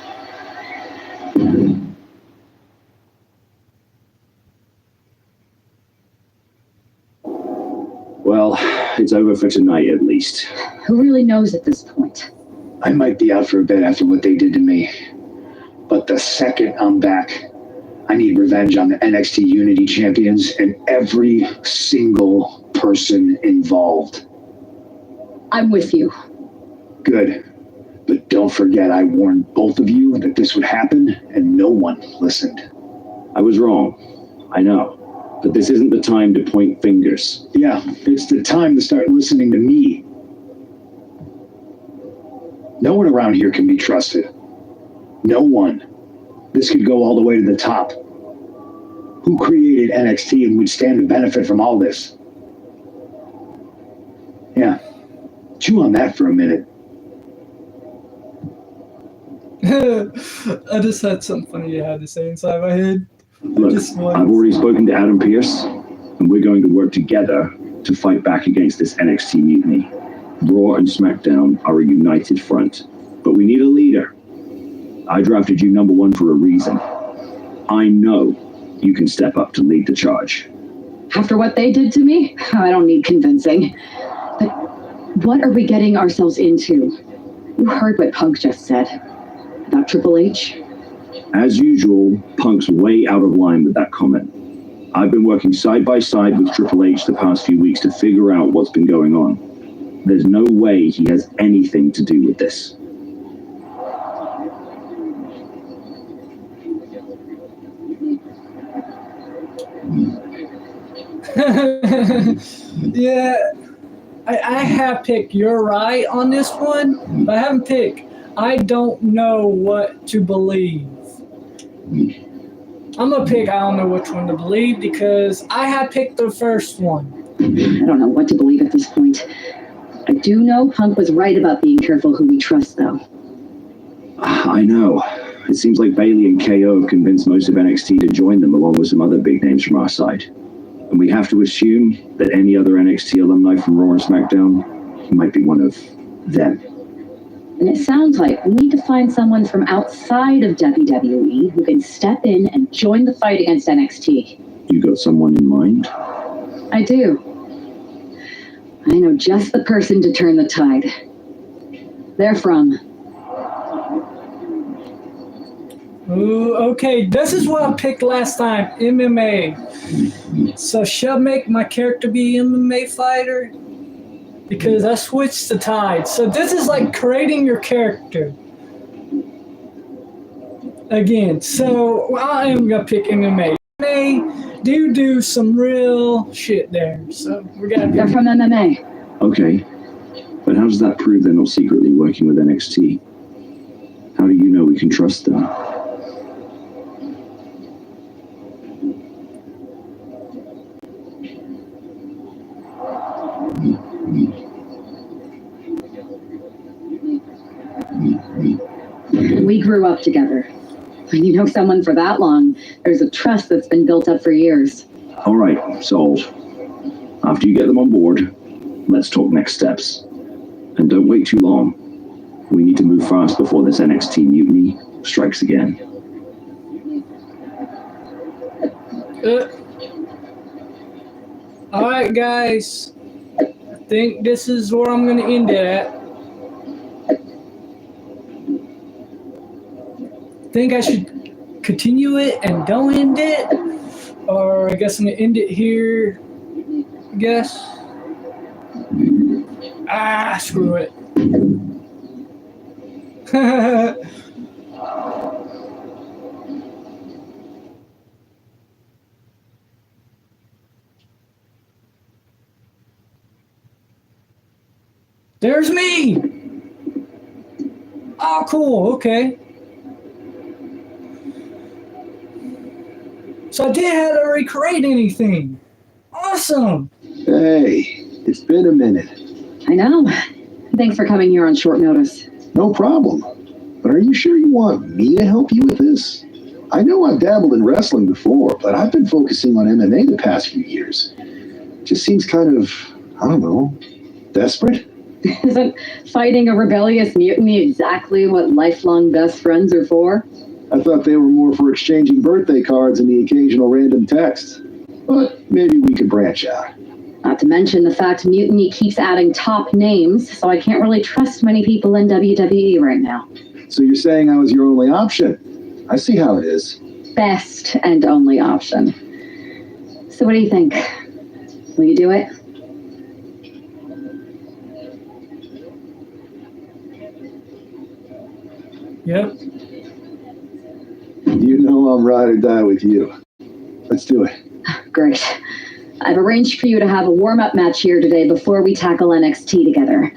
Well, it's over for tonight at least. Who really knows at this point? I might be out for a bit after what they did to me. But the second I'm back, I need revenge on the NXT Unity Champions and every single person involved. I'm with you. Good. But don't forget, I warned both of you that this would happen, and no one listened. I was wrong. I know. But this isn't the time to point fingers. Yeah, it's the time to start listening to me. No one around here can be trusted. No one. This could go all the way to the top. Who created NXT and would stand to benefit from all this? Yeah. Chew on that for a minute. I just had something funny I had to say inside my head. Look, I've already spoken to Adam Pearce, and we're going to work together to fight back against this NXT mutiny. Raw and SmackDown are a united front, but we need a leader. I drafted you number one for a reason. I know you can step up to lead the charge. After what they did to me, I don't need convincing. But what are we getting ourselves into? You heard what Punk just said about Triple H. As usual, Punk's way out of line with that comment. I've been working side by side with Triple H the past few weeks to figure out what's been going on. There's no way he has anything to do with this. Yeah, I have picked you're right on this one, but I haven't picked I don't know what to believe. I'm going to pick I don't know which one to believe because I have picked the first one. I don't know what to believe at this point. I do know Punk was right about being careful who we trust, though. I know. It seems like Bailey and KO have convinced most of NXT to join them along with some other big names from our side. And we have to assume that any other NXT alumni from Raw and SmackDown might be one of them. And it sounds like we need to find someone from outside of WWE who can step in and join the fight against NXT. You got someone in mind? I do. I know just the person to turn the tide. They're from. Ooh, okay, this is what I picked last time, MMA. So should I make my character be MMA fighter? Because I switched the tide. So this is like creating your character. Again, so I am going to pick MMA. MMA do some real shit there. So we got to They're from MMA. Okay, but how does that prove they're not secretly working with NXT? How do you know we can trust them? We grew up together. When you know someone for that long, there's a trust that's been built up for years. All right, sold. After you get them on board, let's talk next steps. And don't wait too long. We need to move fast before this NXT mutiny strikes again. All right, guys. I think this is where I'm going to end it at. I think I should continue it and don't end it. Or I guess I'm going to end it here. I guess. Screw it. There's me! Oh, cool, okay. So I didn't have to recreate anything. Awesome! Hey, it's been a minute. I know. Thanks for coming here on short notice. No problem. But are you sure you want me to help you with this? I know I've dabbled in wrestling before, but I've been focusing on MMA the past few years. Just seems kind of, I don't know, desperate? Isn't fighting a rebellious mutiny exactly what lifelong best friends are for? I thought they were more for exchanging birthday cards and the occasional random text. But maybe we could branch out. Not to mention the fact Mutiny keeps adding top names, so I can't really trust many people in WWE right now. So you're saying I was your only option? I see how it is. Best and only option. So what do you think? Will you do it? Yep. You know I'm ride or die with you. Let's do it. Great. I've arranged for you to have a warm-up match here today before we tackle NXT together.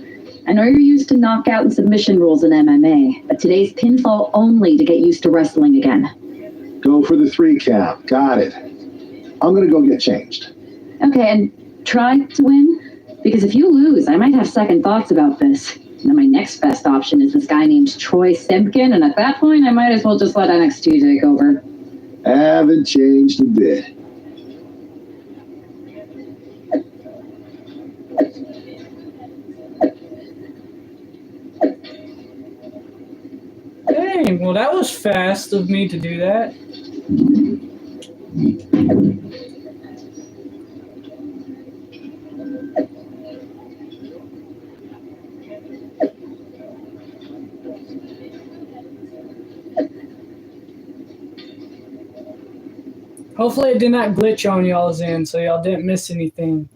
I know you're used to knockout and submission rules in MMA, but today's pinfall only to get used to wrestling again. Go for the 3 count. Got it. I'm gonna go get changed. Okay, and try to win? Because if you lose, I might have second thoughts about this. And then my next best option is this guy named Troy Simpkin, and at that point, I might as well just let NXT take over. Haven't changed a bit. Dang, well that was fast of me to do that. Hopefully it did not glitch on y'all's end, so y'all didn't miss anything.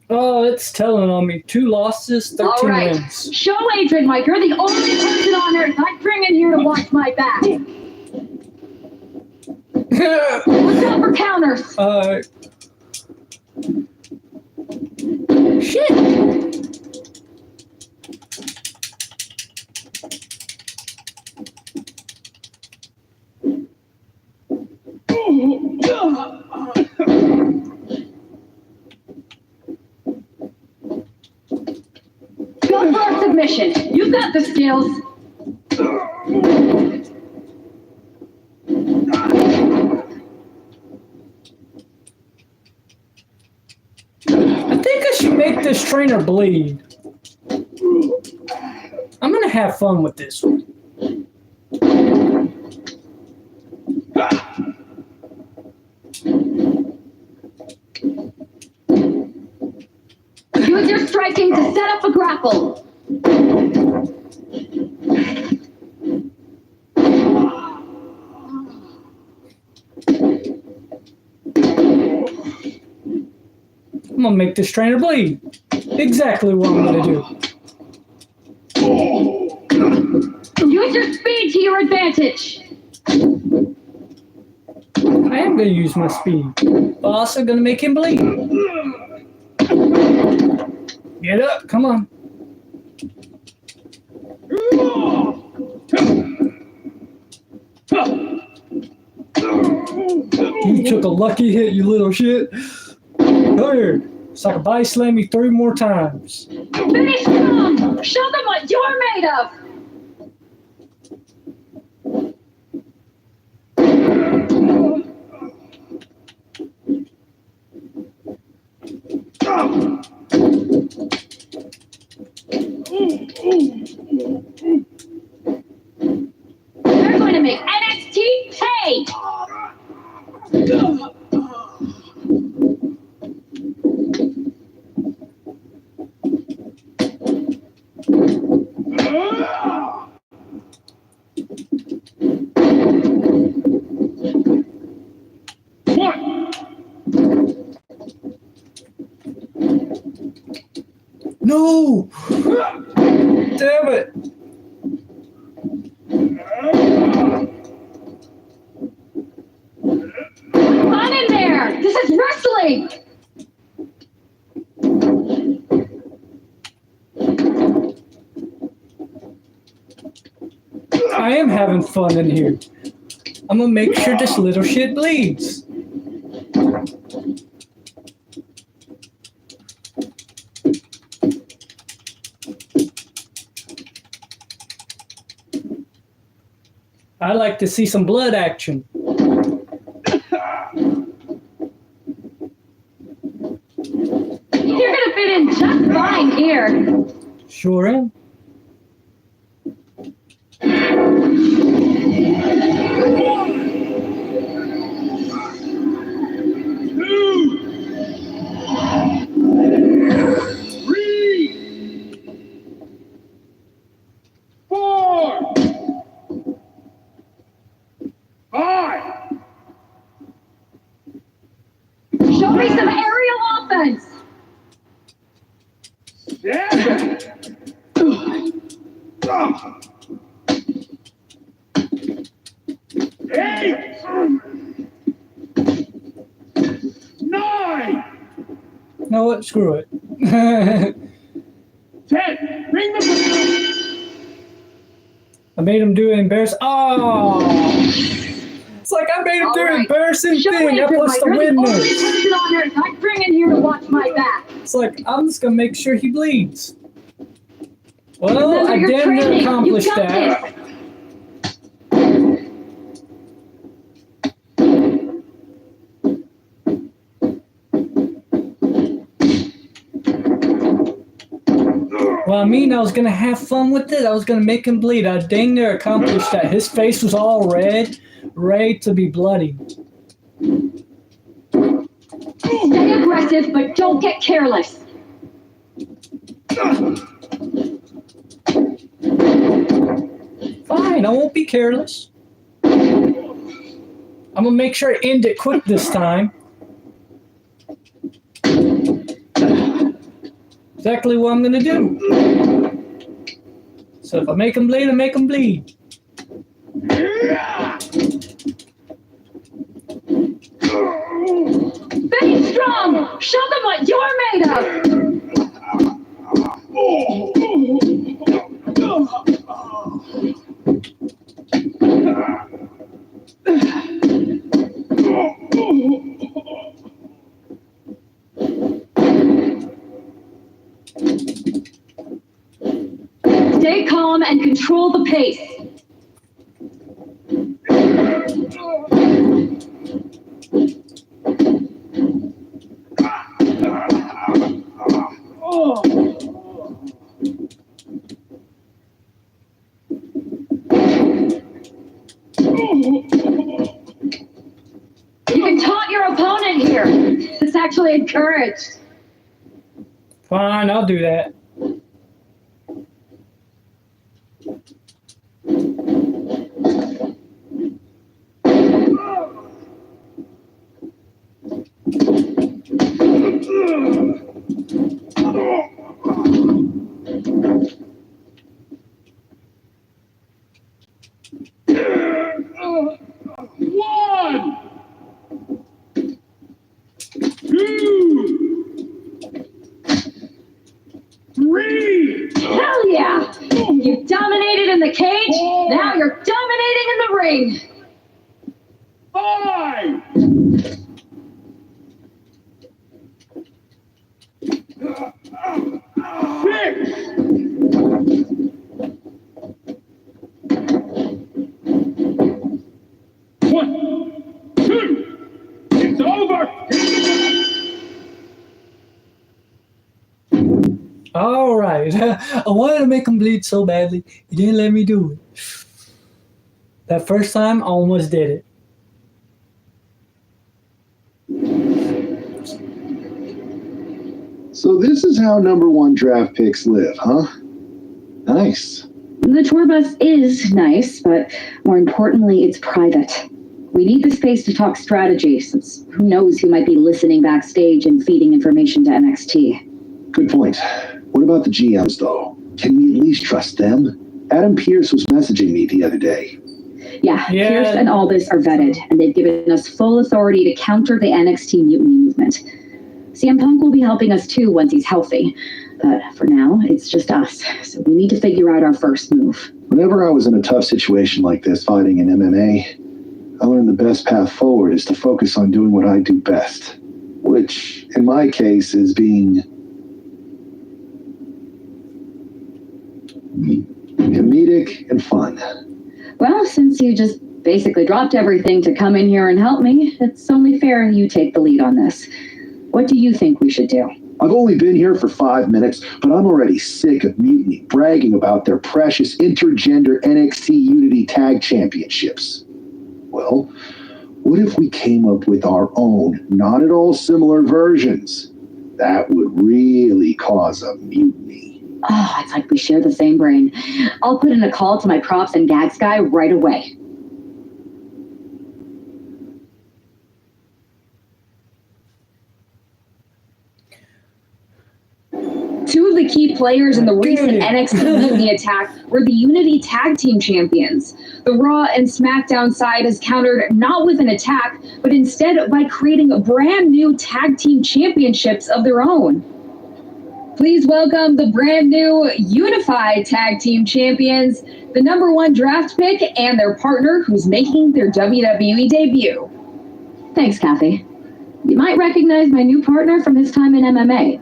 Oh, it's telling on me. 2 losses, 13 All right. wins. Show Adrian, Mike. You're the only person on earth I bring in here to watch my back. What's up for counters? Shit. Go for a submission. You've got the skills. I think I should make this trainer bleed. I'm gonna have fun with this one. Use your striking to set up a grapple. I'm gonna make this trainer bleed. Exactly what I'm gonna do. Use your speed to your advantage. I am gonna use my speed, but also gonna make him bleed. Get up, come on. You took a lucky hit, you little shit. Come here, so I can body slam you 3 more times. Finish strong. Show them what you're made of. They're going to make NXT pay. No! Damn it! Fun in there. This is wrestling. I am having fun in here. I'm gonna make sure this little shit bleeds. I like to see some blood action. You're gonna fit in just fine here. Sure am. Show me some aerial offense. You know what? Screw it. 10. Bring the. I made him do an embarrassing. Oh! It's like I made him do an embarrassing thing. I pushed the win there. I'm bringing here to watch my back. It's like I'm just gonna make sure he bleeds. Well, Remember I your damn near training. accomplished You got that. Well, I mean, I was gonna have fun with it. I was gonna make him bleed. I dang near accomplished that. His face was all red, ready to be bloody. Stay aggressive, but don't get careless. Fine, I won't be careless. I'm gonna make sure I end it quick this time. Exactly what I'm gonna do. So if I make him bleed, I make him bleed. Be strong. Show them what you're made of. Stay calm and control the pace. You can taunt your opponent here. It's actually encouraged. Fine, I'll do that. One, two, three. Hell yeah! You dominated in the cage, now you're dominating in the ring! 5. One, two, it's over. All right. I wanted to make him bleed so badly. He didn't let me do it. That first time, I almost did it. So this is how number 1 draft picks live, huh? Nice. The tour bus is nice, but more importantly, it's private. We need the space to talk strategy, since who knows who might be listening backstage and feeding information to NXT. Good point. What about the GMs, though? Can we at least trust them? Adam Pearce was messaging me the other day. Yeah, Pierce and Aldis are vetted, and they've given us full authority to counter the NXT mutiny movement. CM Punk will be helping us too once he's healthy. But for now, it's just us, so we need to figure out our first move. Whenever I was in a tough situation like this fighting in MMA, I learned the best path forward is to focus on doing what I do best, which, in my case, is being comedic and fun. Well, since you just basically dropped everything to come in here and help me, it's only fair you take the lead on this. What do you think we should do? I've only been here for 5 minutes, but I'm already sick of Mutiny bragging about their precious intergender NXT Unity Tag Championships. Well, what if we came up with our own, not at all similar versions? That would really cause a mutiny. Oh, it's like we share the same brain. I'll put in a call to my props and gags guy right away. Two of the key players in the recent NXT Mutiny attack were the Unity Tag Team Champions. The Raw and SmackDown side has countered not with an attack, but instead by creating brand new tag team championships of their own. Please welcome the brand new Unified Tag Team Champions, the number 1 draft pick, and their partner who's making their WWE debut. Thanks, Kathy. You might recognize my new partner from his time in MMA.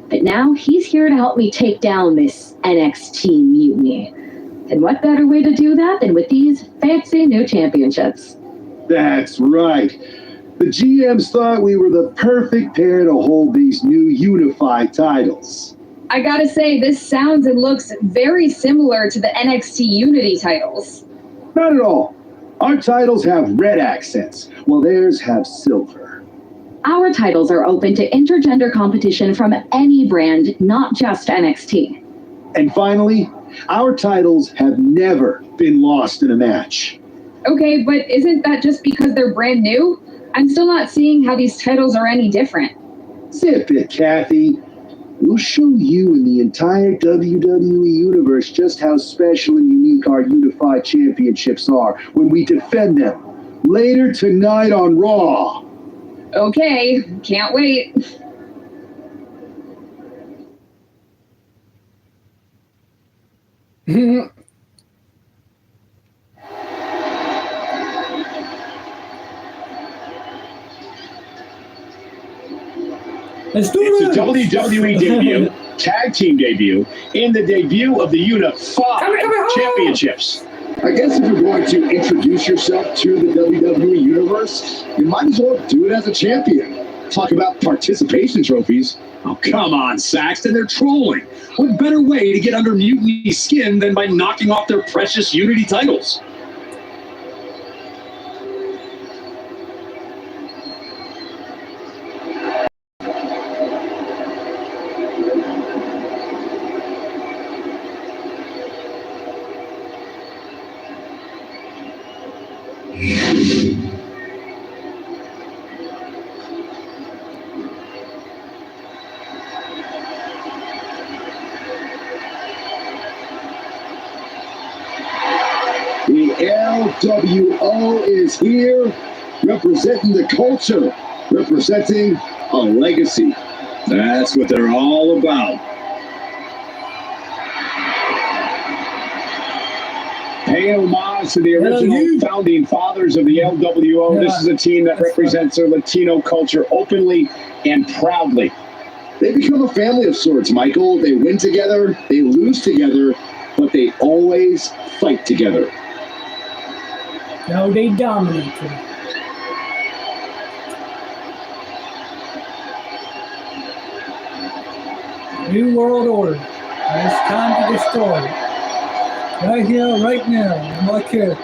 But now he's here to help me take down this NXT mutiny. And what better way to do that than with these fancy new championships? That's right. The GMs thought we were the perfect pair to hold these new unified titles. I gotta say, this sounds and looks very similar to the NXT Unity titles. Not at all. Our titles have red accents, while theirs have silver. Our titles are open to intergender competition from any brand, not just NXT. And finally, our titles have never been lost in a match. Okay, but isn't that just because they're brand new? I'm still not seeing how these titles are any different. Zip it, Kathy. We'll show you and the entire WWE Universe just how special and unique our unified championships are when we defend them later tonight on Raw. Okay, can't wait. Let's do It's it. a WWE debut, tag team debut, and the debut of the Unified Championships. I guess if you're going to introduce yourself to the WWE Universe, you might as well do it as a champion. Talk about participation trophies. Oh, come on, Saxton, they're trolling. What better way to get under Mutiny's skin than by knocking off their precious Unity titles? NWO is here, representing the culture, representing a legacy. That's what they're all about. Paying homage to the original founding fathers of the LWO, this is a team that represents their Latino culture openly and proudly. They become a family of sorts, Michael. They win together, they lose together, but they always fight together. No, they dominate. New World Order. It's time to destroy it. Right here, right now, in my character.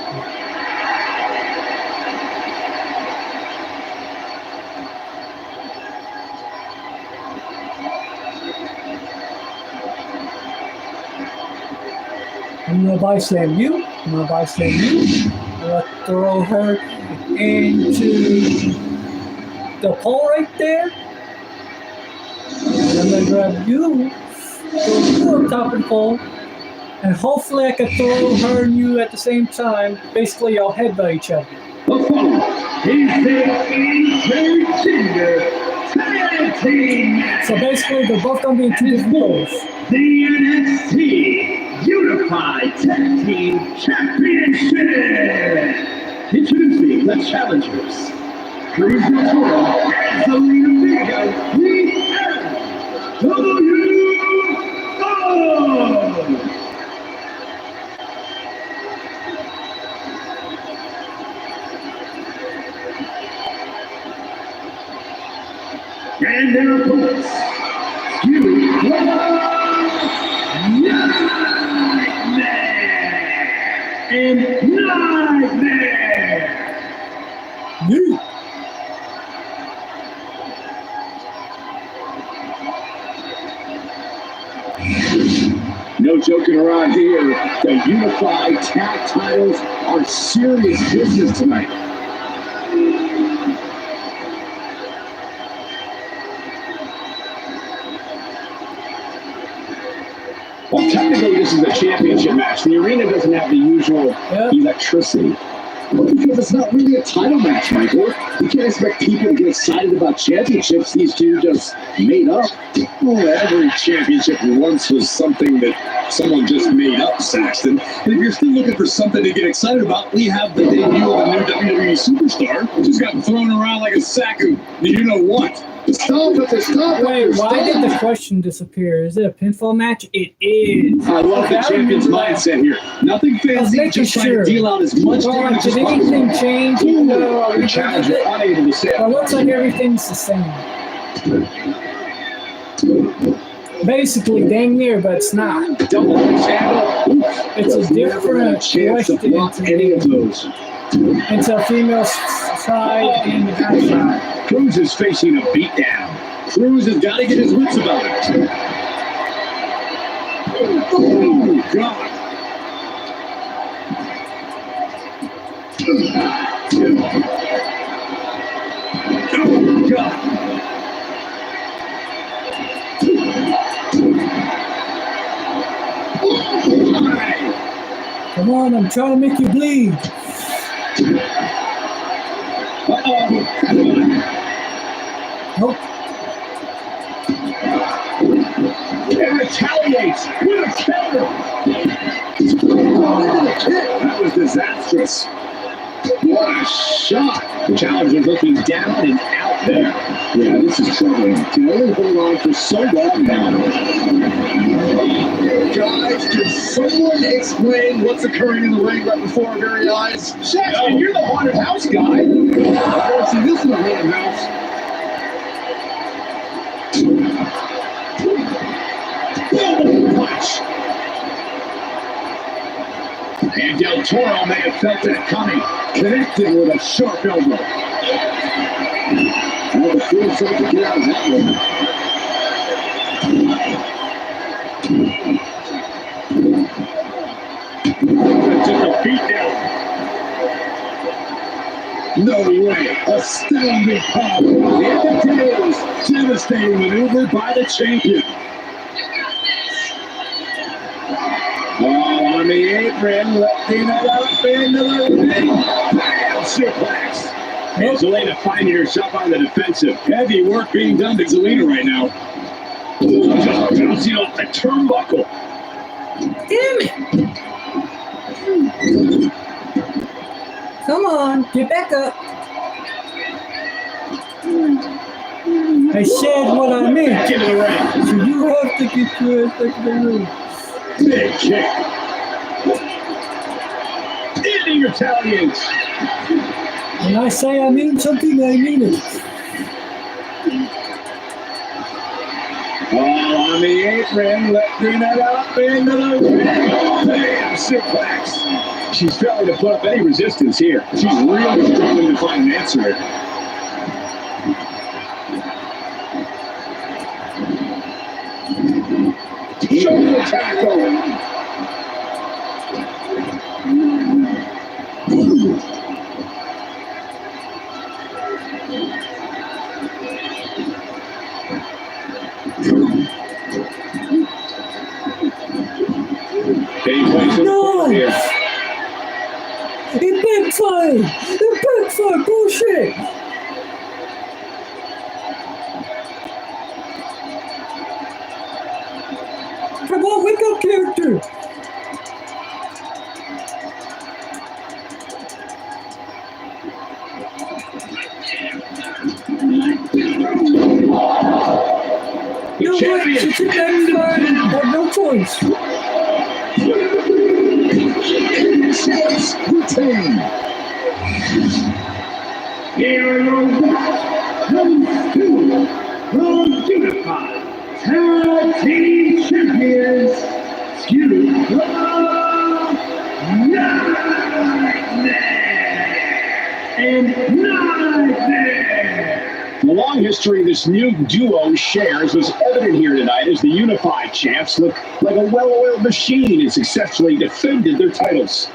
I'm gonna body slam you. I'm gonna body slam you. I'm gonna throw her into the pole right there. And I'm gonna grab you, throw you on top of the pole, and hopefully I can throw her and you at the same time. Basically, y'all headbutt each other. So basically, they're both gonna be in two different poles. The NXT Unified Tag Team Championship. Introducing the challengers. Cruz del Toro and Zelina Vega. We have and their opponents, Nightmare and Nightmare. No joking around here. The Unified Tag titles are serious business tonight. Well, technically, this is a championship match. The arena doesn't have the usual electricity. Well, because it's not really a title match, Michael. You can't expect people to get excited about championships these two just made up. Well, every championship once was something that someone just made up, Saxton. And if you're still looking for something to get excited about, we have the debut of a new WWE superstar who's gotten thrown around like a sack of you-know-what. Stop it, stop it. Wait, why did the question disappear? Is it a pinfall match? It is. I love the champion's mindset here. Nothing fancy, just trying to deal out as much damage as possible. Did anything change? The challenger unable to say. It looks like everything's the same. Basically, dang near, but it's not. Double handle. It's a different chance to block any of those. It's a female side and the back side. Cruz is facing a beatdown. Cruz has got to get his wits about it. Oh, God. Oh, God. Come on, I'm trying to make you bleed. Uh-oh. Come on. Nope. And retaliates with a counter. That was disastrous. What a shot. The challenger looking down and out there. Yeah, this is troubling. Can only hold on for so long now. Guys, can someone explain what's occurring in the ring right before our very eyes? Saxton, you're the haunted house guy. I don't see this in the haunted house. Punch. And Del Toro may have felt that coming, connected with a sharp elbow. Well, the field tried to get out of that one. Took a beat down. No way. Astounding power. And it is devastating maneuver by the champion. Oh, on the apron, lifting it up into the ring. Bam! Suplex. And Zelina finding herself on the defensive. Heavy work being done to Zelina right now. Just bouncing off the turnbuckle. Damn it! Come on, get back up. I said what I meant. Get to the ring. So you have to get your ass back to the ring. Big kick. Ending Italians. When I say I mean something, I mean it. All on the apron, lifting it up into the ring. Bam! Suplex. She's failing to put up any resistance here. She's really struggling to find an answer. Shoulder tackle. No! It backfired! It backfired! Bullshit! Come on, wake up, character! You're right, she took that side and had no choice. Here are your unified tag team champions, Nightmare and Nightmare. The long history this new duo shares was evident here tonight as the unified champs look like a well-oiled machine and successfully defended their titles.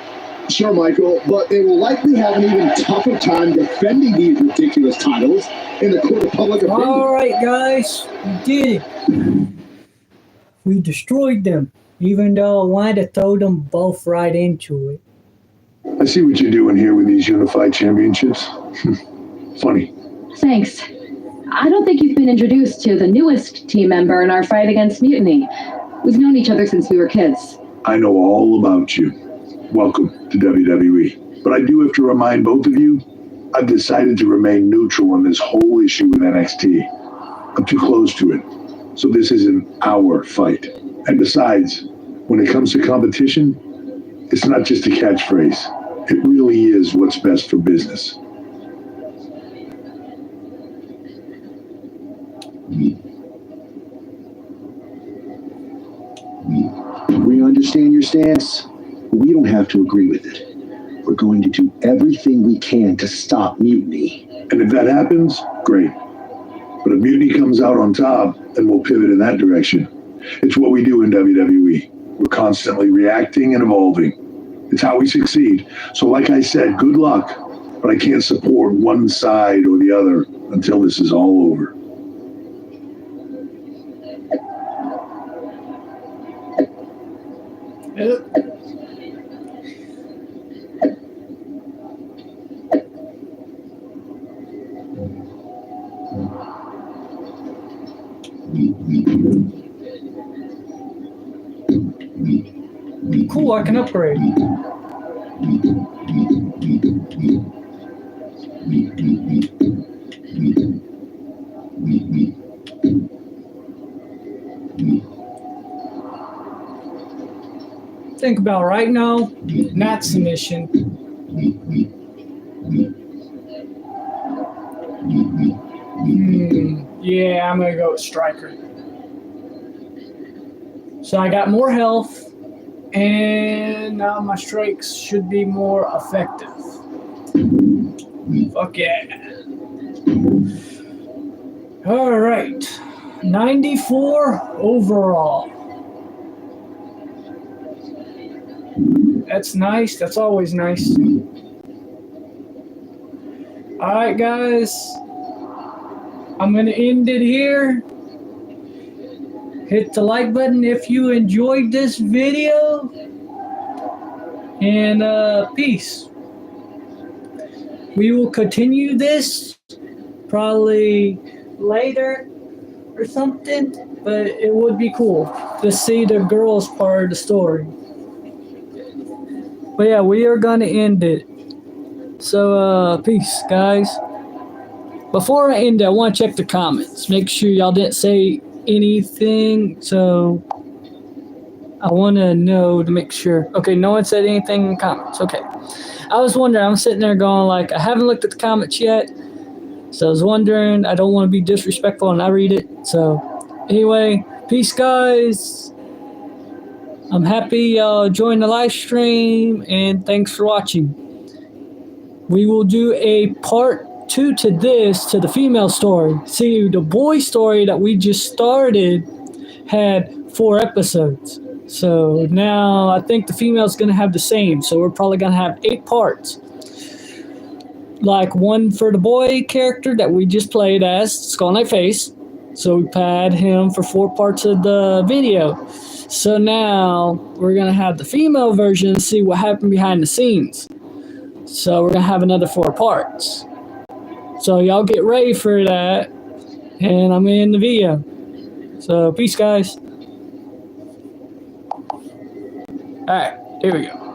Sure, Michael, but they will likely have an even tougher time defending these ridiculous titles in the court of public opinion. All right, guys, we did it. We destroyed them, even though I wanted to throw them both right into it. I see what you're doing here with these unified championships. Funny. Thanks. I don't think you've been introduced to the newest team member in our fight against Mutiny. We've known each other since we were kids. I know all about you. Welcome to WWE. But I do have to remind both of you, I've decided to remain neutral on this whole issue with NXT. I'm too close to it. So this isn't our fight. And besides, when it comes to competition, it's not just a catchphrase. It really is what's best for business. We understand your stance. We don't have to agree with it. We're going to do everything we can to stop Mutiny. And if that happens, great. But if Mutiny comes out on top, then we'll pivot in that direction. It's what we do in WWE. We're constantly reacting and evolving. It's how we succeed. So like I said, good luck. But I can't support one side or the other until this is all over. Cool, I can upgrade. Think about right now, not submission. Yeah, I'm gonna go with Striker. So I got more health, and now my strikes should be more effective. Fuck yeah. All right, 94 overall. That's nice. That's always nice. All right, guys. I'm going to end it here. Hit the like button if you enjoyed this video. And peace. We will continue this probably later or something, but it would be cool to see the girls part of the story. But yeah, we are gonna end it. So peace, guys. Before I end it, I want to check the comments. Make sure y'all didn't say anything. So I want to know to make sure. Okay, no one said anything in the comments. Okay. I was wondering. I'm sitting there going like, I haven't looked at the comments yet. So I was wondering. I don't want to be disrespectful and I read it. So anyway, peace, guys. I'm happy y'all joined the live stream and thanks for watching. We will do a part 2 to this, to the female story. See, the boy story that we just started had 4 episodes. So now I think the female's going to have the same. So we're probably going to have 8 parts. Like one for the boy character that we just played as, Skull Knight Face. So we had him for 4 parts of the video. So now we're going to have the female version and see what happened behind the scenes. So we're going to have another 4 parts. So y'all get ready for that. And I'm in the video. So peace, guys. Alright, here we go.